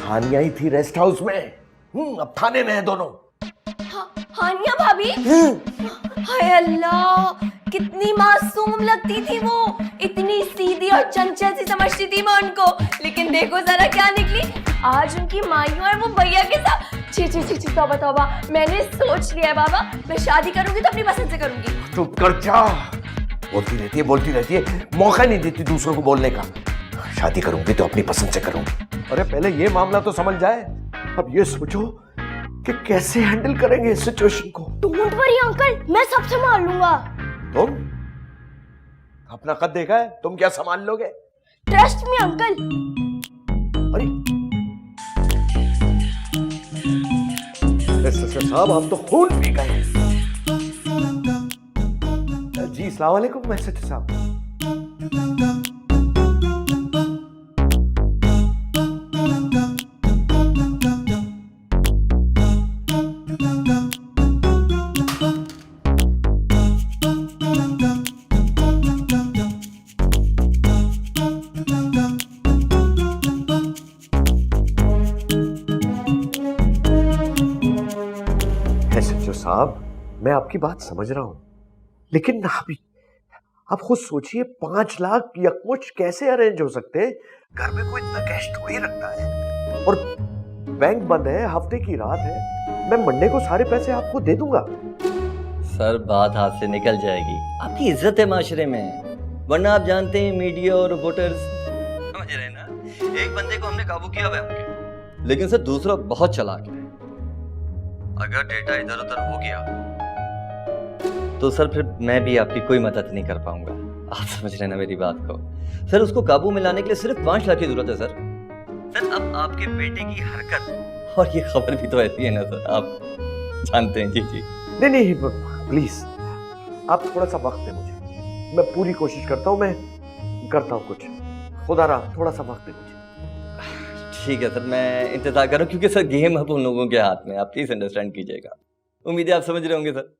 हानिया ही थी रेस्ट हाउस में, अब थाने में है दोनों। हानिया भाभी? हाय अल्लाह, कितनी मासूम लगती थी वो, इतनी सीधी और चंचल सी समझती थी मैं उनको, लेकिन देखो जरा क्या निकली, आज उनकी माइयों और वो भैया के साथ। छी छी छी छी, तौबा तौबा। मैंने सोच लिया है बाबा, मैं शादी करूंगी तो अपनी पसंद से करूंगी। चुप कर जा, बोलती रहती है, मौका नहीं देती दूसरों को बोलने का। शादी करूंगी तो अपनी पसंद से करूंगी। अरे पहले ये मामला तो समझ जाए, अब ये सोचो कि कैसे हैंडल करेंगे इस सिचुएशन को। डोंट वरी अंकल, मैं सब संभाल लूंगा। तुम अपना कद देखा है, तुम क्या संभाल लोगे? Trust me uncle. अरे साहब, आप तो खून पी गए। जी अस्सलाम वालेकुम मैसेज साहब। साहब, मैं आपकी बात समझ रहा हूं, लेकिन आप खुद सोचिए, 5 लाख यकमुश्त कैसे अरेंज हो सकते हैं? घर में कोई इतना कैश तो ही रखता है, और बैंक बंद है, हफ्ते की रात है। मैं मंडे को सारे पैसे आपको दे दूंगा। सर बात हाथ से निकल जाएगी, आपकी इज्जत है माशरे में, वरना आप जानते हैं मीडिया और रिपोर्टर्स, समझ रहे हैं ना। एक बंदे को हमने काबू किया हुआ है उनके, लेकिन सर दूसरा बहुत चालाक है। अगर डेटा इधर उधर हो गया तो सर फिर मैं भी आपकी कोई मदद नहीं कर पाऊंगा। आप समझ रहे हैं ना मेरी बात को। सर उसको काबू में लाने के लिए सिर्फ 5 लाख की जरूरत है सर। अब आपके बेटे की हरकत, और ये खबर भी तो ऐसी है ना सर, आप जानते हैं। जी जी नहीं प्लीज, आप थोड़ा सा वक्त दें मुझे, मैं पूरी कोशिश करता हूँ, मैं करता हूँ कुछ। खुदा रहा थोड़ा सा वक्त दे मुझे। ठीक है सर, मैं इंतजार कर रहा हूँ क्योंकि सर गेम अब उन लोगों के हाथ में, आप प्लीज अंडरस्टैंड कीजिएगा। उम्मीद है आप समझ रहे होंगे सर।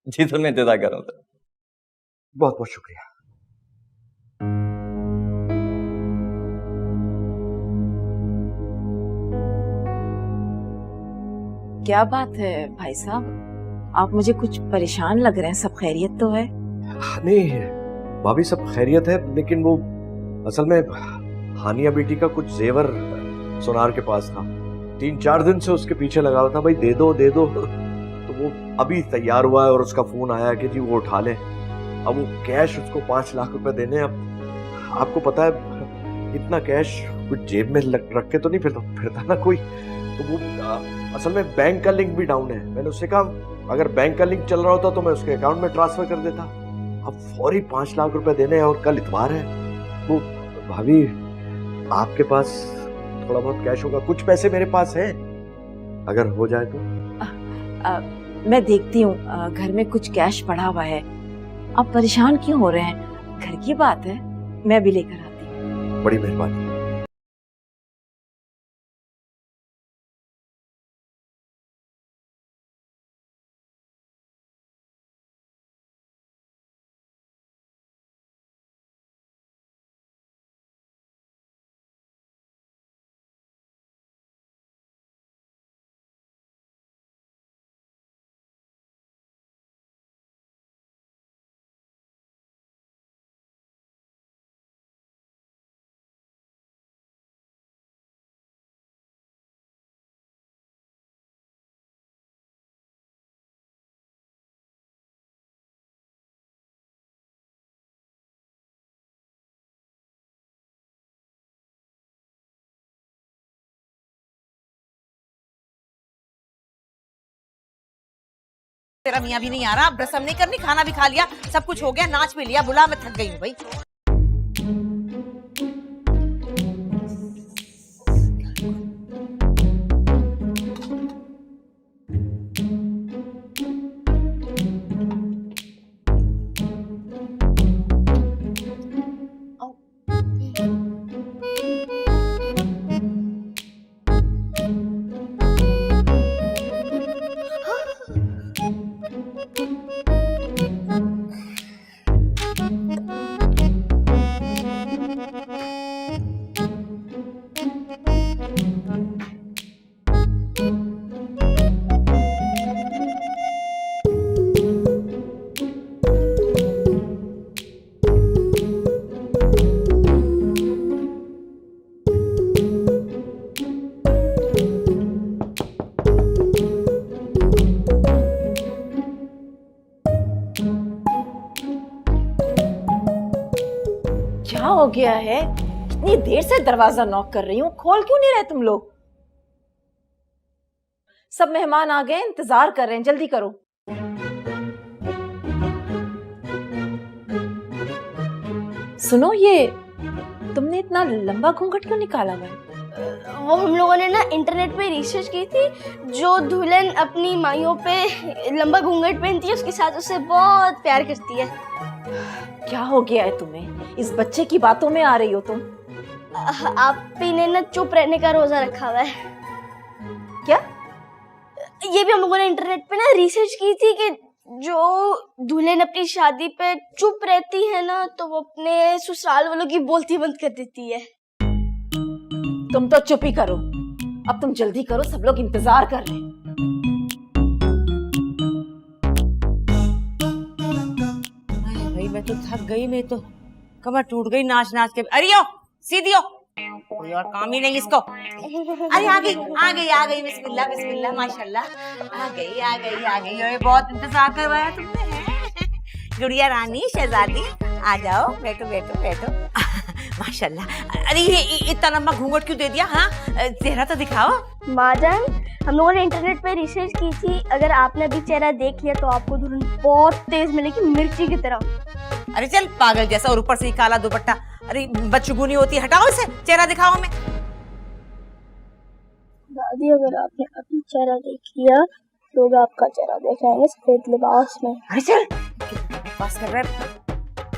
जी सर, मैं इंतजार कर रहा हूँ सर। बहुत बहुत शुक्रिया। क्या बात है भाई साहब, आप मुझे कुछ परेशान लग रहे हैं। सब खैरियत तो है? नहीं भाभी, सब खैरियत है, लेकिन वो असल में हानिया बेटी का कुछ जेवर सुनार के पास था। 3-4 दिन से उसके पीछे लगा हुआ था, भाई दे दो दे दो। तो वो अभी तैयार हुआ है और उसका फोन आया कि जी वो उठा ले। अब वो कैश उसको 5 लाख रुपए देने। अब आपको पता है इतना कैश कुछ जेब में रख के तो नहीं फिरता ना कोई। तो वो असल में बैंक का लिंक भी डाउन है। मैंने उससे कहा अगर बैंक का लिंक चल रहा होता तो मैं उसके अकाउंट में ट्रांसफर कर देता। अब फौरी 5 लाख रुपए देने हैं और कल इतवार है। वो भाभी आपके पास थोड़ा बहुत कैश होगा? कुछ पैसे मेरे पास हैं, अगर हो जाए तो। मैं देखती हूँ, घर में कुछ कैश पड़ा हुआ है। आप परेशान क्यों हो रहे हैं? घर की बात है, मैं भी लेकर आती हूँ। बड़ी मेहरबानी। तेरा मियाँ भी नहीं आ रहा, अब रसम नहीं करनी, खाना भी खा लिया, सब कुछ हो गया, नाच भी लिया, बुला, मैं थक गई हूँ भाई। क्या हो गया है? इतनी देर से दरवाजा नॉक कर रही हूँ, खोल क्यों नहीं रहे तुम लोग? सब मेहमान आ गए, इंतजार कर रहे हैं, जल्दी करो। सुनो, ये तुमने इतना लंबा घूंघट क्यों निकाला हुआ है? वो हम लोगों ने ना इंटरनेट पे रिसर्च की थी, जो दुल्हन अपनी माइयों पे लंबा घूंघट पहनती है उसके साथ उससे बहुत प्यार करती है। क्या हो गया है तुम्हें? इस बच्चे की बातों में आ रही हो तुम। आप ही ने ना चुप रहने का रोजा रखा हुआ है। क्या? ये भी हम लोगों ने इंटरनेट पे ना रिसर्च की थी कि जो दुल्हन अपनी शादी पे चुप रहती है ना तो वो अपने ससुराल वालों की बोलती बंद कर देती है। तुम तो चुप ही करो, अब तुम जल्दी करो, सब लोग इंतजार कर रहे हैं। भाई मैं तो थक गई, मैं तो कमर टूट गई नाच नाच के। अरे यो सीधी हो, कोई और काम ही नहीं इसको। अरे आ गई आ गई आ गई, बिस्मिल्लाह बिस्मिल्लाह, माशाल्लाह, आ गई आ गई आ गई। अरे बहुत इंतजार करवाया तुमने। गुड़िया रानी, शहजादी, आ जाओ, बैठो बैठो बैठो। माशाल्लाह। अरे ये इतना लंबा घूंघट क्यों दे दिया? हाँ, चेहरा तो दिखाओ। माजान, हम लोगों ने इंटरनेट पे रिसर्च की थी, अगर आपने अभी चेहरा देख लिया तो आपको दुल्हन बहुत तेज मिलेगी, मिर्ची की तरह। अरे चल पागल जैसा, और ऊपर से काला दुपट्टा। अरे बदशगुनी होती है, हटाओ इसे, चेहरा दिखाओ हमें। दादी, अगर आपने अभी चेहरा देख लिया लोग आपका चेहरा देखेंगे सफेद लिबास में। अरे चल, पास कर रहा है।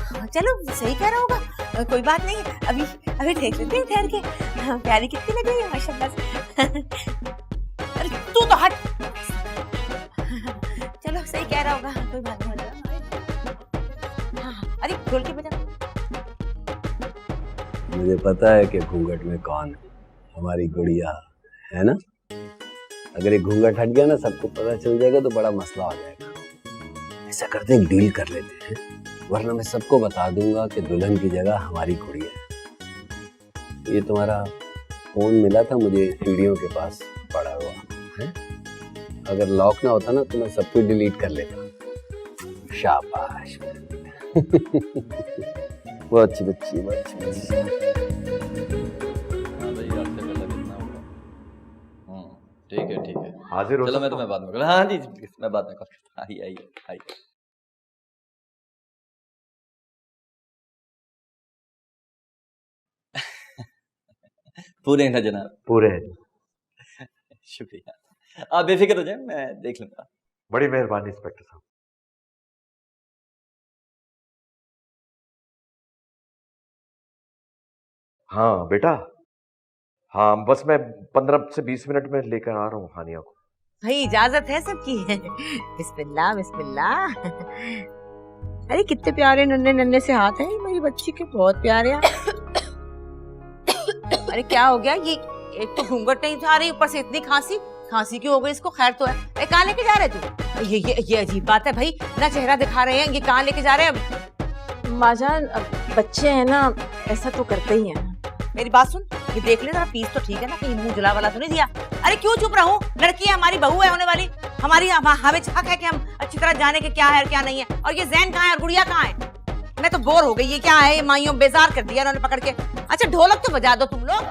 हाँ, चलो सही कह रहा होगा। कोई बात नहीं, अभी अभी देख लेते हैं ठहर के। हाँ, प्यारी कितनी लग रही है माशाल्लाह से। अरे तू तो हट। चलो सही कह रहा होगा, कोई बात नहीं होगा। हाँ, अरे खोल के बजा। मुझे पता है कि घूंघट में कौन है, हमारी गुड़िया है ना। अगर ये घूंघट हट गया ना, सबको पता चल जाएगा तो बड़ा मसला हो जाएगा। ऐसा करते हैं, डील कर लेते हैं, वरना मैं सबको बता दूंगा कि दुल्हन की जगह हमारी गुड़िया है। ये तुम्हारा फोन मिला था मुझे सीढ़ियों के पास पड़ा हुआ है, अगर लॉक ना होता ना तो मैं सब कुछ डिलीट कर लेता। शाबाश। वो अच्छी बच्ची, वो अच्छी बच्ची। ठीक है ठीक है, हाजिर हो। चलो मैं तुम्हें बाद में करूँ। हाँ जी मैं बाद में करूँ। आइए आइए आइए। पूरे हैं ना जनाब? पूरे हैं। शुक्रिया, आप बेफिक्र हो जाए, मैं देख लूंगा। बड़ी मेहरबानी इंस्पेक्टर साहब। हाँ बेटा, हाँ बस मैं 15 से 20 मिनट में लेकर आ रहा हूँ हानिया को। भाई इजाजत है सबकी। बिस्मिल्लाह बिस्मिल्लाह। अरे कितने प्यारे नन्हे नन्हे से हाथ हैं मेरी बच्ची के, बहुत प्यारे हैं। अरे क्या हो गया, ये एक तो घूंघट नहीं था रही, ऊपर से इतनी खांसी। खांसी क्यों हो गई इसको? खैर तो है। अरे कहाँ लेके जा रहे तू? ये अजीब बात है भाई, ना चेहरा दिखा रहे हैं, ये कहाँ लेके जा रहे हैं? माजान, बच्चे हैं ना, ऐसा तो करते ही हैं। मेरी बात सुन, ये देख ले जरा, पीस तो ठीक है ना, कहीं मुंह जला वाला तो नहीं दिया? अरे क्यों चुप रहूं, लड़की है हमारी, बहू है होने वाली हमारी, हमें हक है कि हम अच्छी तरह जाने के क्या है और क्या नहीं है। और ये जैन कहाँ है और गुड़िया कहाँ है? मैं तो बोर हो गई, ये क्या है, माइयों बेजार कर दिया उन्होंने पकड़ के। अच्छा ढोलक तो बजा दो तुम लोग।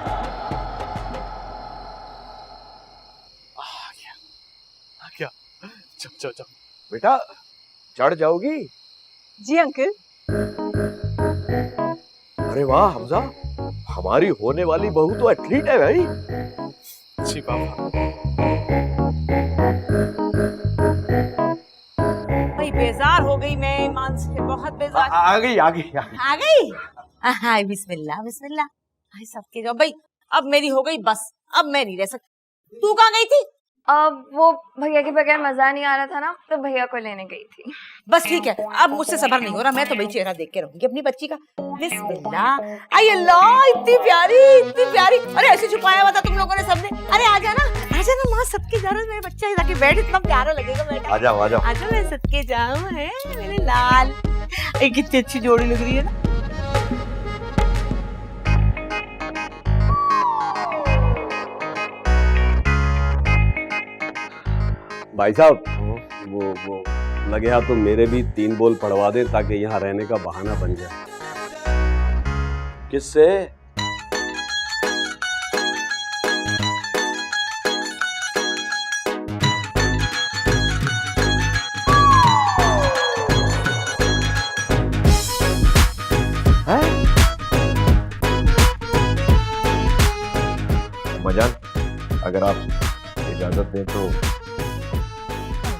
क्या? चल बेटा चढ़ जाओगी? जी अंकल। अरे वाह हमजा, हमारी होने वाली बहू तो एथलीट है भाई। जी पापा। भाई बेजार हो गई मैं ईमान से, बहुत बेजार। आ गई आ गई आ गई। हाय बिस्मिल्लाह बिस्मिल्लाह। हाय सबके जाओ भाई, अब मेरी हो गई बस, अब मैं नहीं रह सकती। तू कहाँ गई थी? अब वो भैया के बगैर मजा नहीं आ रहा था ना, तो भैया को लेने गई थी। बस ठीक है, अब मुझसे सब्र नहीं हो रहा, मैं तो भाई चेहरा देख के रहूंगी अपनी बच्ची का। बिस्मिल्लाह। आई अल्लाह, इतनी प्यारी इतनी प्यारी। अरे ऐसे छुपाया हुआ था तुम लोगों ने सबने। अरे आ जाना माँ, सबके जा रहा, मेरे बच्चा जाके बैठ, इतना प्यारा लगेगा बेटा। आ जाओ आ जाओ। आजा मैं सदके जाऊं, है मेरे लाल। कितनी अच्छी जोड़ी लग रही है ना। भाई साहब, वो लगे हाथ तो मेरे भी 3 बोल पढ़वा दे, ताकि यहाँ रहने का बहाना बन जाए। किससे? मजान, अगर आप इजाजत दें तो।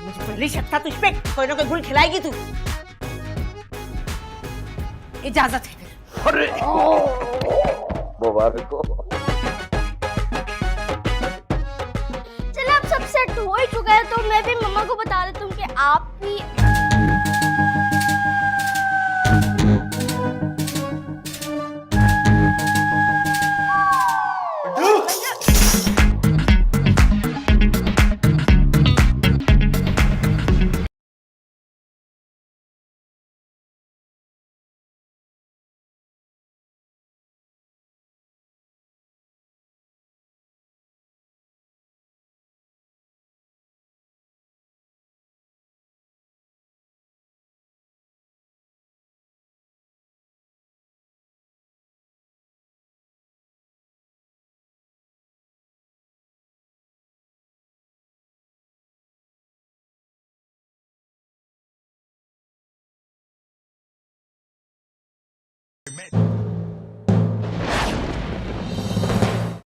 मुझे पहले शक था तुझ पे, कोई ना कोई गुल खिलाएगी तू। इजाजत है। अरे मुबारक हो। चलो अब सब सेट हो ही चुका है, तो मैं भी मम्मा को बता देता हूँ कि आप भी